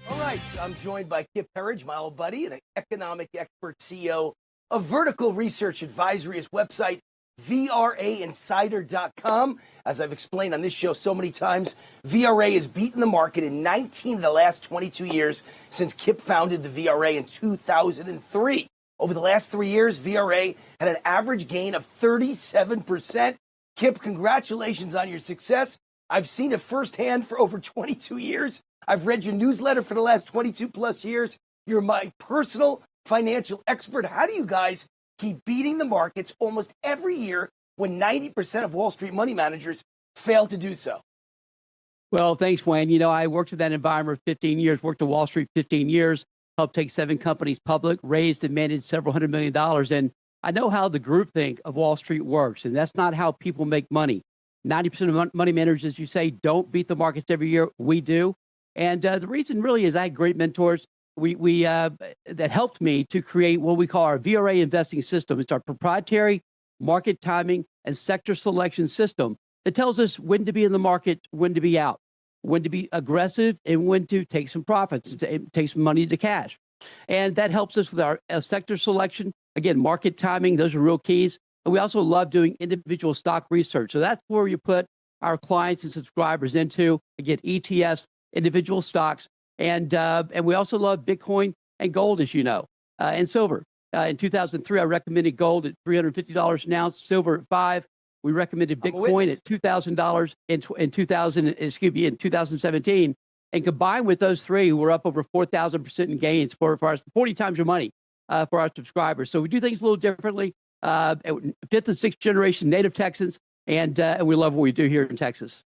All right, I'm joined by Kip Herridge, my old buddy, and an economic expert, CEO of Vertical Research Advisory. His website, VRAinsider.com. As I've explained on this show so many times, VRA has beaten the market in 19 of the last 22 years since Kip founded the VRA in 2003. Over the last 3 years, VRA had an average gain of 37%. Kip, congratulations on your success. I've seen it firsthand for over 22 years. I've read your newsletter for the last 22 plus years. You're my personal financial expert. How do you guys keep beating the markets almost every year when 90% of Wall Street money managers fail to do so? Well, thanks, Wayne. You know, I worked in that environment for 15 years, worked at Wall Street 15 years, helped take 7 companies public, raised and managed several $100 million. And I know how the groupthink of Wall Street works, and that's not how people make money. 90% of money managers, as you say, don't beat the markets every year. We do. And the reason really is I had great mentors that helped me to create what we call our VRA investing system. It's our proprietary market timing and sector selection system that tells us when to be in the market, when to be out, when to be aggressive, and when to take some profits, take some money to cash. And that helps us with our sector selection. Again, market timing, those are real keys. And we also love doing individual stock research. So that's where you put our clients and subscribers into, again, ETFs, individual stocks, and we also love Bitcoin and gold, as you know, and silver. In 2003, I recommended gold at $350 an ounce, silver at $5. We recommended Bitcoin at $2,000 in 2017, and combined with those three, we're up over 4,000% in gains for our 40 times your money for our subscribers. So we do things a little differently. 5th and 6th generation native Texans, and we love what we do here in Texas.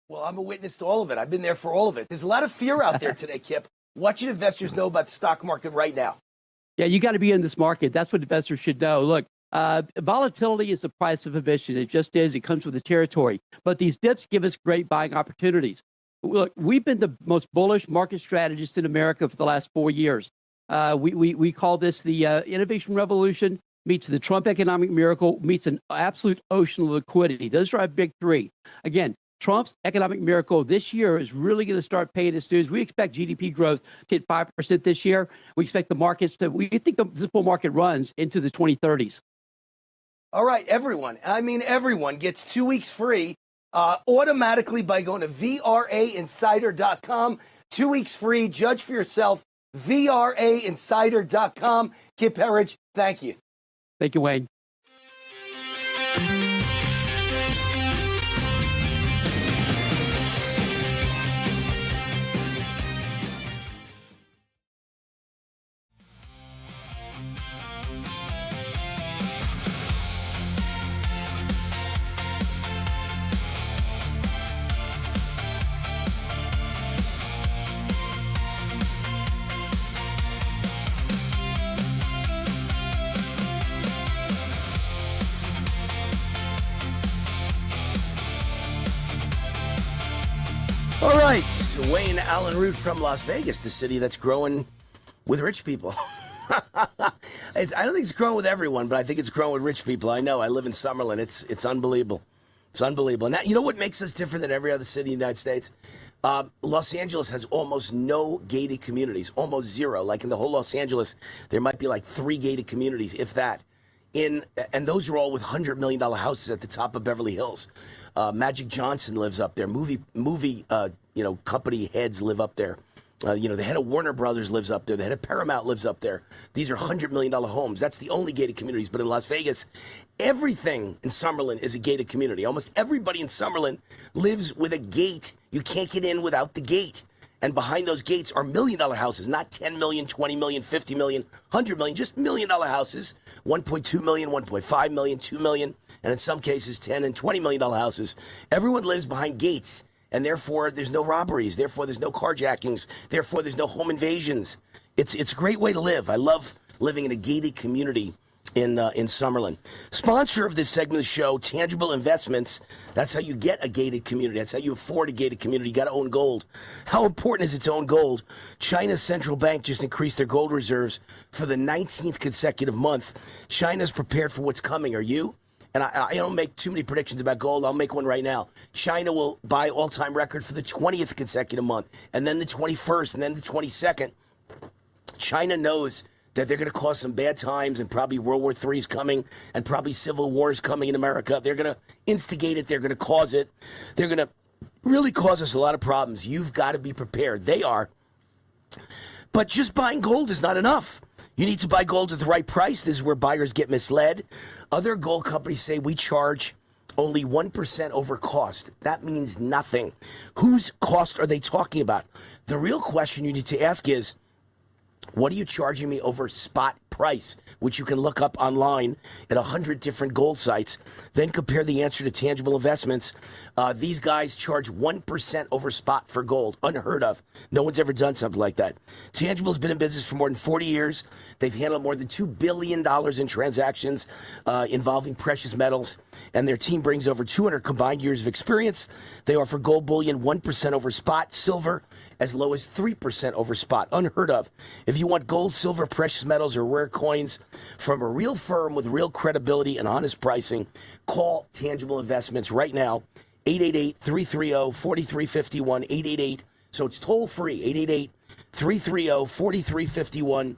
Well, I'm a witness to all of it. I've been there for all of it. There's a lot of fear out there today, Kip. What should investors know about the stock market right now? Yeah, you got to be in this market. That's what investors should know. Look, volatility is the price of admission. It just is. It comes with the territory. But these dips give us great buying opportunities. Look, we've been the most bullish market strategists in America for the last 4 years. We call this the innovation revolution meets the Trump economic miracle meets an absolute ocean of liquidity. Those are our big three. Again, Trump's economic miracle this year is really going to start paying its dues. We expect GDP growth to hit 5% this year. We expect the markets we think this bull market runs into the 2030s. All right, everyone gets 2 weeks free automatically by going to VRAinsider.com. 2 weeks free. Judge for yourself. VRAinsider.com. Kip Herridge, thank you. Thank you, Wayne. All right, Wayne Allyn Root from Las Vegas, the city that's growing with rich people. I don't think it's growing with everyone, but I think it's growing with rich people. I know. I live in Summerlin. It's unbelievable. It's unbelievable. And that, you know what makes us different than every other city in the United States? Los Angeles has almost no gated communities, almost zero. Like in the whole Los Angeles, there might be like 3 gated communities, if that. And those are all with $100 million houses at the top of Beverly Hills. Magic Johnson lives up there. Movie company heads live up there. The head of Warner Brothers lives up there. The head of Paramount lives up there. These are $100 million homes. That's the only gated communities. But in Las Vegas, everything in Summerlin is a gated community. Almost everybody in Summerlin lives with a gate. You can't get in without the gate. And behind those gates are $1 million houses, not 10 million, 20 million, 50 million, 100 million, just $1 million houses, 1.2 million, 1.5 million, 2 million, and in some cases 10 and $20 million houses. Everyone lives behind gates. And therefore, there's no robberies. Therefore, there's no carjackings. Therefore, there's no home invasions. It's a great way to live. I love living in a gated community in Summerlin. Sponsor of this segment of the show, Tangible Investments. That's how you get a gated community. That's how you afford a gated community. You got to own gold. How important is it to own gold? China's central bank just increased their gold reserves for the 19th consecutive month. China's prepared for what's coming. Are you? And I don't make too many predictions about gold. I'll make one right now. China will buy all-time record for the 20th consecutive month, and then the 21st, and then the 22nd. China knows that they're going to cause some bad times, and probably World War III is coming, and probably civil war is coming in America. They're going to instigate it. They're going to cause it. They're going to really cause us a lot of problems. You've got to be prepared. They are. But just buying gold is not enough. You need to buy gold at the right price. This is where buyers get misled. Other gold companies say we charge only 1% over cost. That means nothing. Whose cost are they talking about? The real question you need to ask is, what are you charging me over spot price, which you can look up online at 100 different gold sites. Then compare the answer to Tangible Investments. These guys charge 1% over spot for gold. Unheard of. No one's ever done something like that. Tangible's been in business for more than 40 years. They've handled more than $2 billion in transactions involving precious metals, and their team brings over 200 combined years of experience. They offer gold bullion 1% over spot, silver as low as 3% over spot. Unheard of. If you want gold, silver, precious metals, or rare coins from a real firm with real credibility and honest pricing, call Tangible Investments right now. 888-330-4351. 888. So it's toll free. 888-330-4351.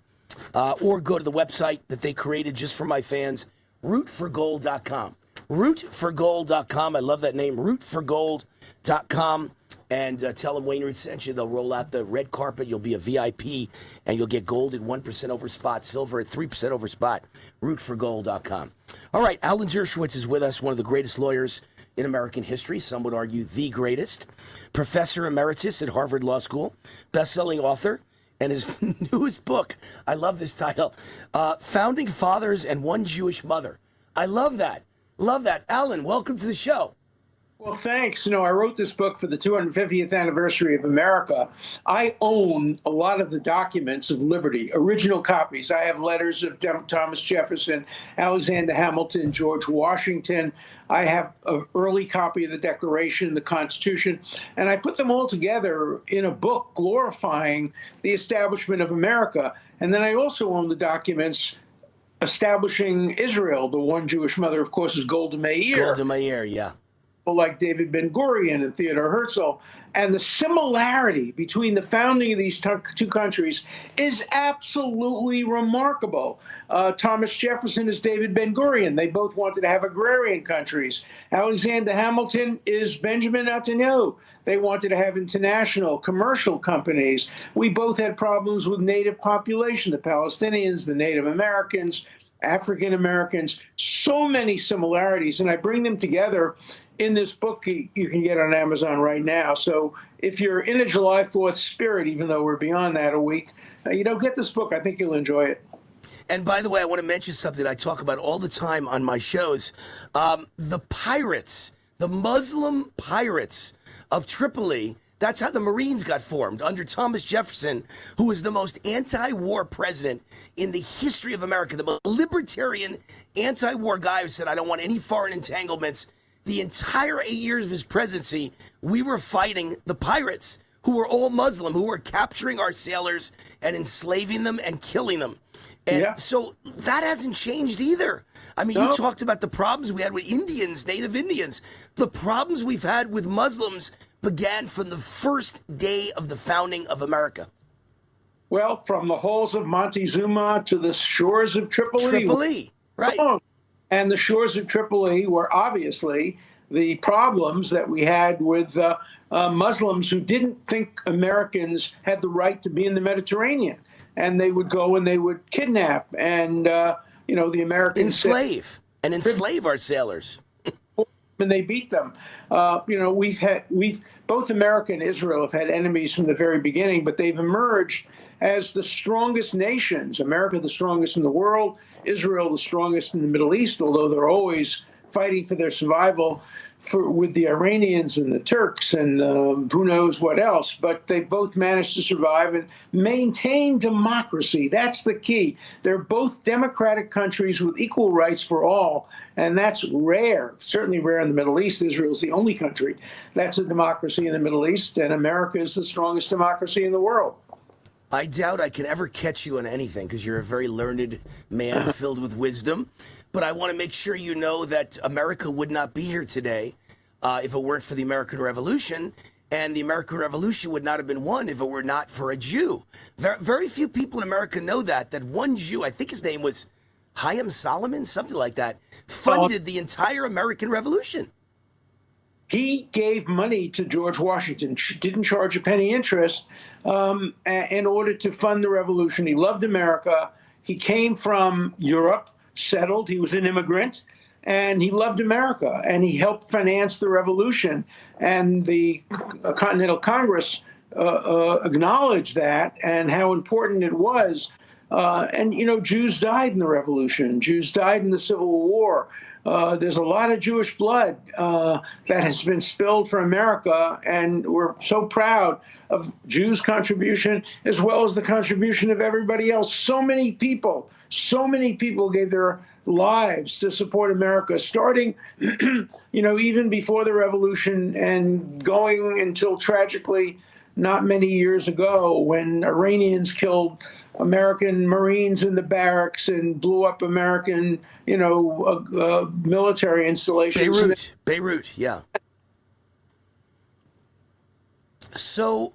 Or go to the website that they created just for my fans, rootforgold.com. Rootforgold.com. I love that name. Rootforgold.com. And tell them Wayne Root sent you. They'll roll out the red carpet. You'll be a VIP, and you'll get gold at 1% over spot, silver at 3% over spot. Rootforgold.com. All right, Alan Dershowitz is with us, one of the greatest lawyers in American history. Some would argue the greatest. Professor Emeritus at Harvard Law School, best-selling author, and his newest book, I love this title, Founding Fathers and One Jewish Mother. I love that. Love that. Alan, welcome to the show. Well, thanks. I wrote this book for the 250th anniversary of America. I own a lot of the documents of liberty, original copies. I have letters of Thomas Jefferson, Alexander Hamilton, George Washington. I have an early copy of the Declaration, the Constitution, and I put them all together in a book glorifying the establishment of America. And then I also own the documents establishing Israel. The one Jewish mother, of course, is Golda Meir. Golda Meir, yeah. Like David Ben-Gurion and Theodore Herzl. And the similarity between the founding of these two countries is absolutely remarkable. Thomas Jefferson is David Ben-Gurion. They both wanted to have agrarian countries. Alexander Hamilton is Benjamin Netanyahu. They wanted to have international commercial companies. We both had problems with native population, the Palestinians, the Native Americans, African Americans, so many similarities. And I bring them together in this book you can get on Amazon right now. So if you're in a July 4th spirit, even though we're beyond that a week, get this book. I think you'll enjoy it. And by the way, I want to mention something I talk about all the time on my shows. The pirates, the Muslim pirates of Tripoli, that's how the Marines got formed under Thomas Jefferson, who was the most anti-war president in the history of America, the most libertarian anti-war guy who said, I don't want any foreign entanglements. The entire 8 years of his presidency, we were fighting the pirates, who were all Muslim, who were capturing our sailors and enslaving them and killing them. And so that hasn't changed either. I mean, you talked about the problems we had with Indians, native Indians. The problems we've had with Muslims began from the first day of the founding of America. Well, from the halls of Montezuma to the shores of Tripoli. Tripoli, right. And the shores of Tripoli were obviously the problems that we had with Muslims who didn't think Americans had the right to be in the Mediterranean. And they would go and they would kidnap and, the Americans enslave our sailors. And they beat them. Both America and Israel have had enemies from the very beginning, but they've emerged as the strongest nations. America, the strongest in the world, Israel, the strongest in the Middle East, although they're always fighting for their survival with the Iranians and the Turks and who knows what else. But they both managed to survive and maintain democracy. That's the key. They're both democratic countries with equal rights for all. And that's rare, certainly rare in the Middle East. Israel's the only country that's a democracy in the Middle East, and America is the strongest democracy in the world. I doubt I can ever catch you on anything because you're a very learned man filled with wisdom. But I want to make sure you know that America would not be here today if it weren't for the American Revolution. And the American Revolution would not have been won if it were not for a Jew. Very few people in America know that one Jew, I think his name was Chaim Solomon, something like that, funded the entire American Revolution. He gave money to George Washington, didn't charge a penny interest in order to fund the revolution. He loved America. He came from Europe, settled. He was an immigrant, and he loved America, and he helped finance the revolution. And the Continental Congress acknowledged that and how important it was. Jews died in the revolution. Jews died in the Civil War. There's a lot of Jewish blood that has been spilled for America, and we're so proud of Jews' contribution as well as the contribution of everybody else. So many people gave their lives to support America, starting, even before the revolution and going until tragically not many years ago when Iranians killed American Marines in the barracks and blew up American, military installations. Beirut, yeah. So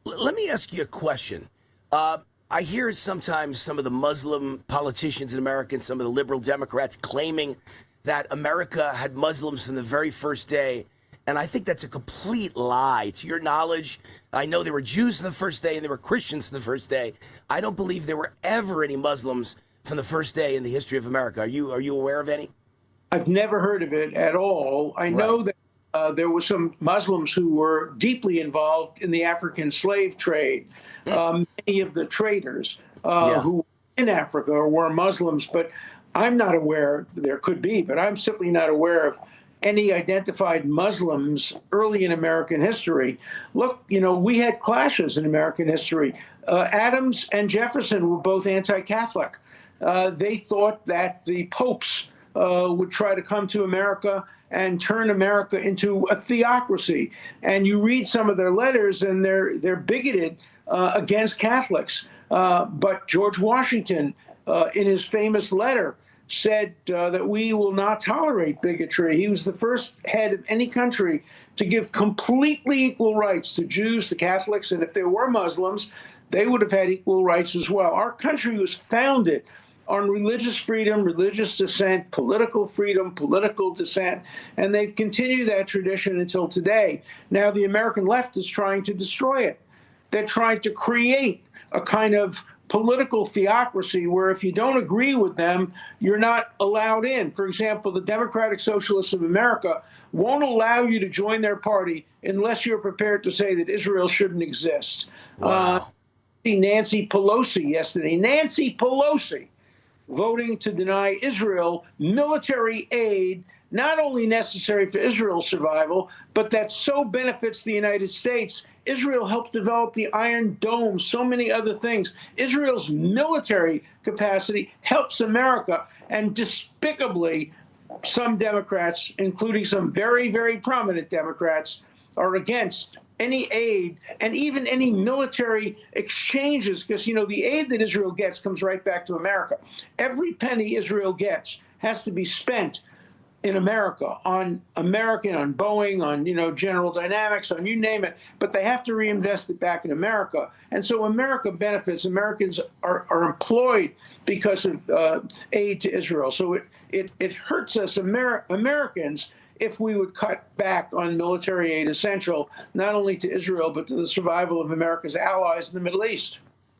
let me ask you a question. I hear sometimes some of the Muslim politicians in America and some of the liberal Democrats claiming that America had Muslims from the very first day. And I think that's a complete lie. To your knowledge, I know there were Jews from the first day and there were Christians from the first day. I don't believe there were ever any Muslims from the first day in the history of America. Are you aware of any? I've never heard of it at all. I know that there were some Muslims who were deeply involved in the African slave trade. Many of the traders who were in Africa were Muslims, but I'm not aware, there could be, but I'm simply not aware of any identified Muslims early in American history. Look, we had clashes in American history. Adams and Jefferson were both anti-Catholic. They thought that the popes would try to come to America and turn America into a theocracy. And you read some of their letters and they're bigoted against Catholics. But George Washington, in his famous letter, said that we will not tolerate bigotry. He was the first head of any country to give completely equal rights to Jews, to Catholics, and if there were Muslims, they would have had equal rights as well. Our country was founded on religious freedom, religious dissent, political freedom, political dissent, and they've continued that tradition until today. Now the American left is trying to destroy it. They're trying to create a kind of political theocracy where if you don't agree with them, you're not allowed in. For example, the Democratic Socialists of America won't allow you to join their party unless you're prepared to say that Israel shouldn't exist. Wow. Nancy Pelosi yesterday. Nancy Pelosi voting to deny Israel military aid, not only necessary for Israel's survival, but that so benefits the United States. Israel helped develop the Iron Dome, so many other things. Israel's military capacity helps America, and despicably, some Democrats, including some very, very prominent Democrats, are against any aid and even any military exchanges, because, the aid that Israel gets comes right back to America. Every penny Israel gets has to be spent in America, on Boeing, on, General Dynamics, on you name it, but they have to reinvest it back in America. And so America benefits. Americans are employed because of aid to Israel. So it hurts us Americans if we would cut back on military aid essential, not only to Israel, but to the survival of America's allies in the Middle East.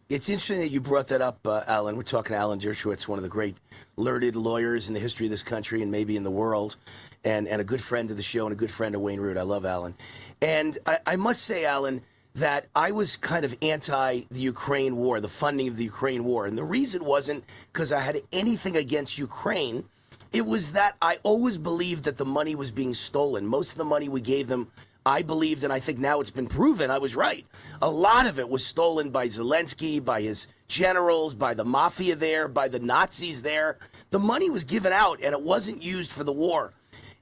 It's interesting that you brought that up, Allyn. We're talking to Allyn Dershowitz, one of the great learned lawyers in the history of this country and maybe in the world, and a good friend of the show and a good friend of Wayne Root. I love Allyn. And I must say, Allyn, that I was kind of anti the Ukraine war, the funding of the Ukraine war. And the reason wasn't because I had anything against Ukraine. It was that I always believed that the money was being stolen. Most of the money we gave them, I believed, and I think now it's been proven I was right. A lot of it was stolen by Zelensky, by his generals, by the mafia there, by the Nazis there. The money was given out, and it wasn't used for the war.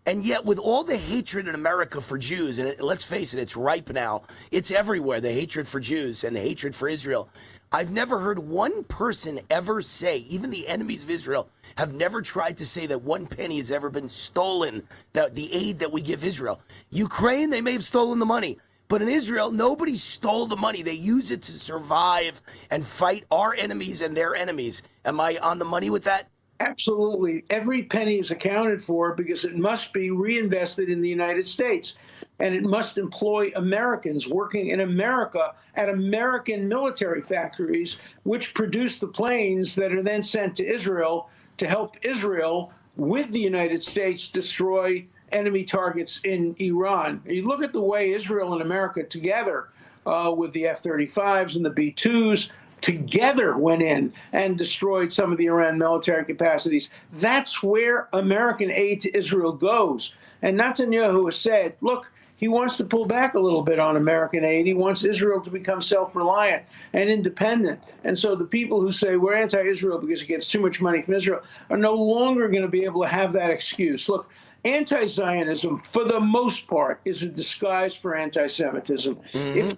And yet, with all the hatred in America for Jews, and let's face it, it's ripe now. It's everywhere, the hatred for Jews and the hatred for Israel. I've never heard one person ever say, even the enemies of Israel, have never tried to say that one penny has ever been stolen, that the aid that we give Israel. Ukraine, they may have stolen the money. But in Israel, nobody stole the money. They use it to survive and fight our enemies and their enemies. Am I on the money with that? Absolutely. Every penny is accounted for because it must be reinvested in the United States. And it must employ Americans working in America at American military factories, which produce the planes that are then sent to Israel to help Israel with the United States destroy enemy targets in Iran. You look at the way Israel and America together with the F-35s and the B-2s, together went in and destroyed some of the Iran military capacities. That's where American aid to Israel goes. And Netanyahu has said, look, he wants to pull back a little bit on American aid. He wants Israel to become self-reliant and independent. And so the people who say we're anti-Israel because it gets too much money from Israel are no longer going to be able to have that excuse. Look, anti-Zionism, for the most part, is a disguise for anti-Semitism. If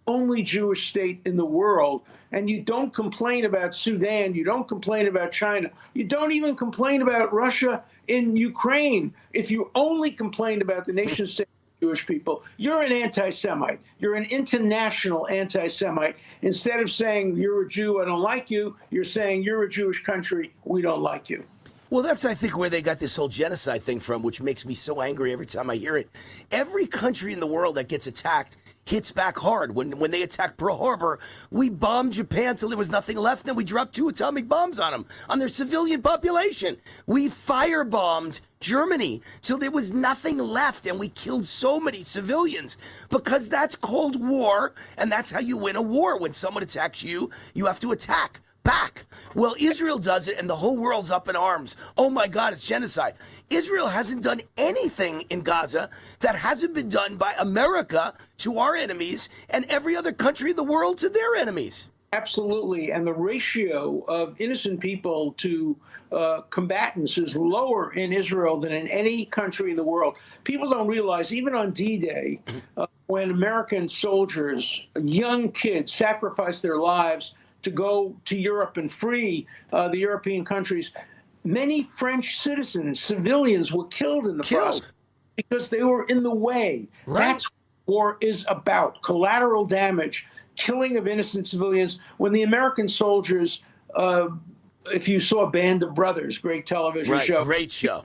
only Jewish state in the world, and you don't complain about Sudan, you don't complain about China, you don't even complain about Russia in Ukraine. If you only complain about the nation state of Jewish people, you're an anti-Semite. You're an international anti-Semite. Instead of saying you're a Jew, I don't like you, you're saying you're a Jewish country, we don't like you. Well, that's, I think, where they got this whole genocide thing from, which makes me so angry every time I hear it. Every country in the world that gets attacked hits back hard. When they attacked Pearl Harbor, we bombed Japan till there was nothing left, and we dropped 2 atomic bombs on them, on their civilian population. We firebombed Germany till there was nothing left, and we killed so many civilians because that's called war, and that's how you win a war. When someone attacks you, you have to attack back. Well, Israel does it, and the whole world's up in arms. Oh my God, it's genocide. Israel hasn't done anything in Gaza that hasn't been done by America to our enemies and every other country in the world to their enemies. Absolutely. And the ratio of innocent people to combatants is lower in Israel than in any country in the world. People don't realize, even on D-Day, when American soldiers, young kids, sacrificed their lives to go to Europe and free the European countries, many French citizens, civilians, were killed in the process because they were in the way. Right. That's what war is about: collateral damage, killing of innocent civilians. When the American soldiers, if you saw Band of Brothers, great television show. Great show.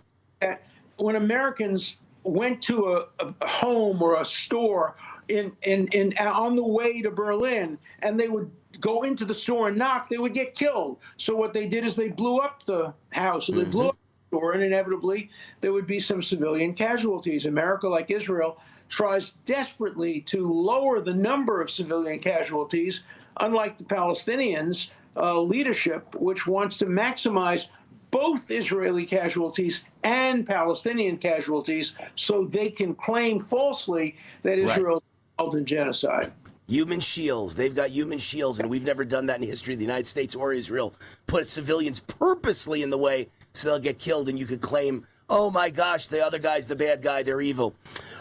When Americans went to a home or a store on the way to Berlin, and they would go into the store and knock, they would get killed. So what they did is they blew up the house, and they blew up the store, and inevitably there would be some civilian casualties. America, like Israel, tries desperately to lower the number of civilian casualties, unlike the Palestinians' leadership, which wants to maximize both Israeli casualties and Palestinian casualties so they can claim falsely that Israel is involved in genocide. Human shields. They've got human shields, and we've never done that in the history of the United States or Israel. Put civilians purposely in the way so they'll get killed, and you could claim, oh my gosh, the other guy's the bad guy, they're evil.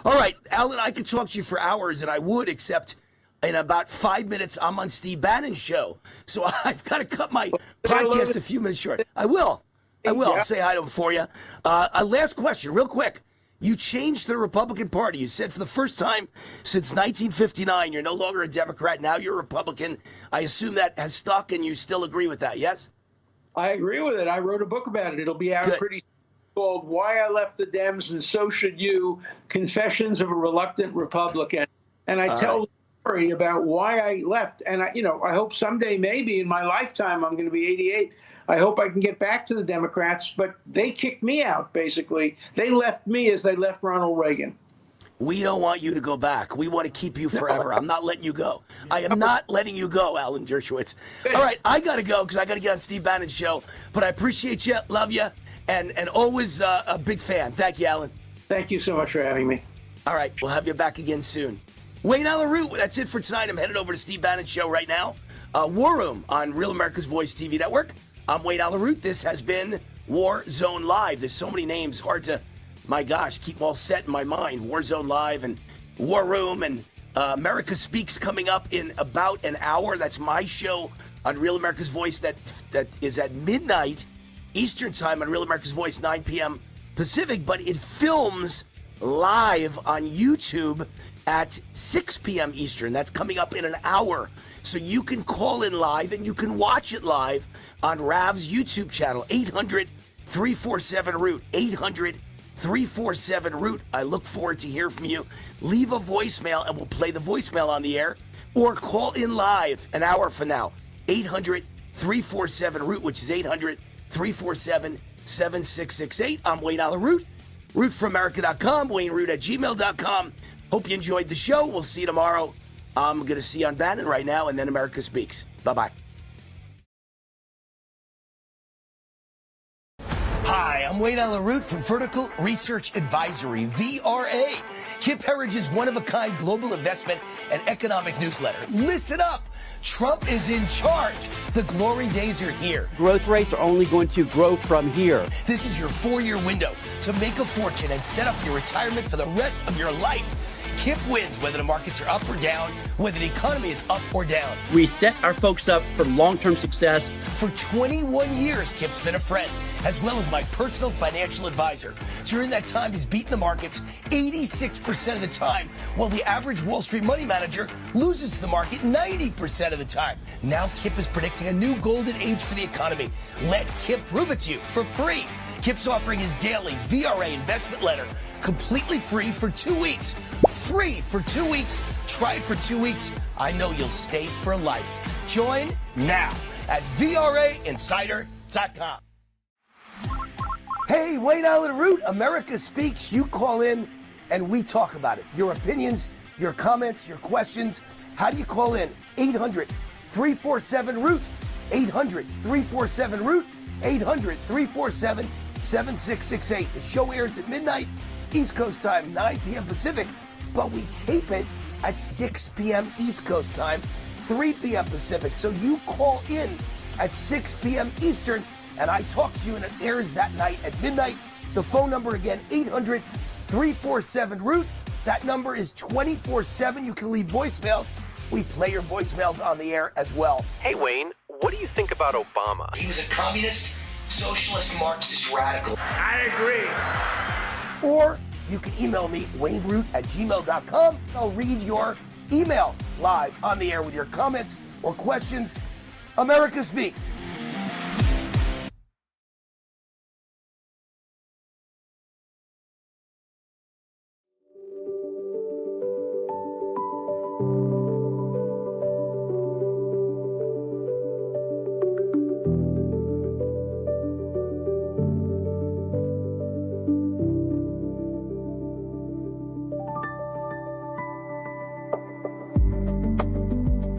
All right, Allyn, I could talk to you for hours, and I would, except in about 5 minutes, I'm on Steve Bannon's show. So I've got to cut my podcast a few minutes short. I will. I'll say hi to him for you. Last question, real quick. You changed the Republican Party. You said for the first time since 1959, you're no longer a Democrat. Now you're a Republican. I assume that has stuck, and you still agree with that, yes? I agree with it. I wrote a book about it. It'll be out pretty soon. called Why I Left the Dems and So Should You, Confessions of a Reluctant Republican. And I tell the story about why I left. And, I hope someday, maybe in my lifetime, I'm going to be 88. I hope I can get back to the Democrats. But they kicked me out, basically. They left me as they left Ronald Reagan. We don't want you to go back. We want to keep you forever. I'm not letting you go. I am not letting you go, Alan Dershowitz. All right, I got to go because I got to get on Steve Bannon's show. But I appreciate you, love you, and always a big fan. Thank you, Alan. Thank you so much for having me. All right, we'll have you back again soon. Wayne Allyn Root, that's it for tonight. I'm headed over to Steve Bannon's show right now. War Room on Real America's Voice TV network. I'm Wayne Allyn Root. This has been War Zone Live. There's so many names, hard to... My gosh, keep them all set in my mind. Warzone Live and War Room and America Speaks coming up in about an hour. That's my show on Real America's Voice that is at midnight Eastern Time on Real America's Voice, 9 p.m. Pacific, but it films live on YouTube at 6 p.m. Eastern. That's coming up in an hour. So you can call in live and you can watch it live on Rav's YouTube channel, 800-347-ROOT, 800-347-ROOT. I look forward to hear from you. Leave a voicemail and we'll play the voicemail on the air, or call in live an hour from now. 800-347-ROOT, which is 800-347-7668. I'm Wayne Allyn Root, rootforamerica.com, WayneRoot@gmail.com. Hope you enjoyed the show. We'll see you tomorrow. I'm going to see you on Bannon right now, and then America Speaks. Bye-bye. Hi, I'm Wayne Allyn Root from Vertical Research Advisory, VRA, Kip Herridge's one-of-a-kind global investment and economic newsletter. Listen up! Trump is in charge. The glory days are here. Growth rates are only going to grow from here. This is your 4-year window to make a fortune and set up your retirement for the rest of your life. Kip wins whether the markets are up or down, whether the economy is up or down. We set our folks up for long-term success. For 21 years, Kip's been a friend, as well as my personal financial advisor. During that time, he's beaten the markets 86% of the time, while the average Wall Street money manager loses to the market 90% of the time. Now Kip is predicting a new golden age for the economy. Let Kip prove it to you for free. Kip's offering his daily VRA investment letter completely free for 2 weeks. Free for 2 weeks. Try it for 2 weeks. I know you'll stay for life. Join now at VRAinsider.com. Hey, Wayne Allyn Root, America Speaks. You call in and we talk about it. Your opinions, your comments, your questions. How do you call in? 800-347-ROOT. 800-347-ROOT. 800-347-7668. The show airs at midnight, East Coast time, 9 p.m. Pacific, but we tape it at 6 p.m. East Coast time, 3 p.m. Pacific. So you call in at 6 p.m. Eastern, and I talk to you, and it airs that night at midnight. The phone number again, 800-347-ROOT. That number is 24/7. You can leave voicemails. We play your voicemails on the air as well. Hey, Wayne, what do you think about Obama? He was a communist, socialist, Marxist radical. I agree. Or you can email me, WayneRoot@gmail.com. I'll read your email live on the air with your comments or questions. America Speaks.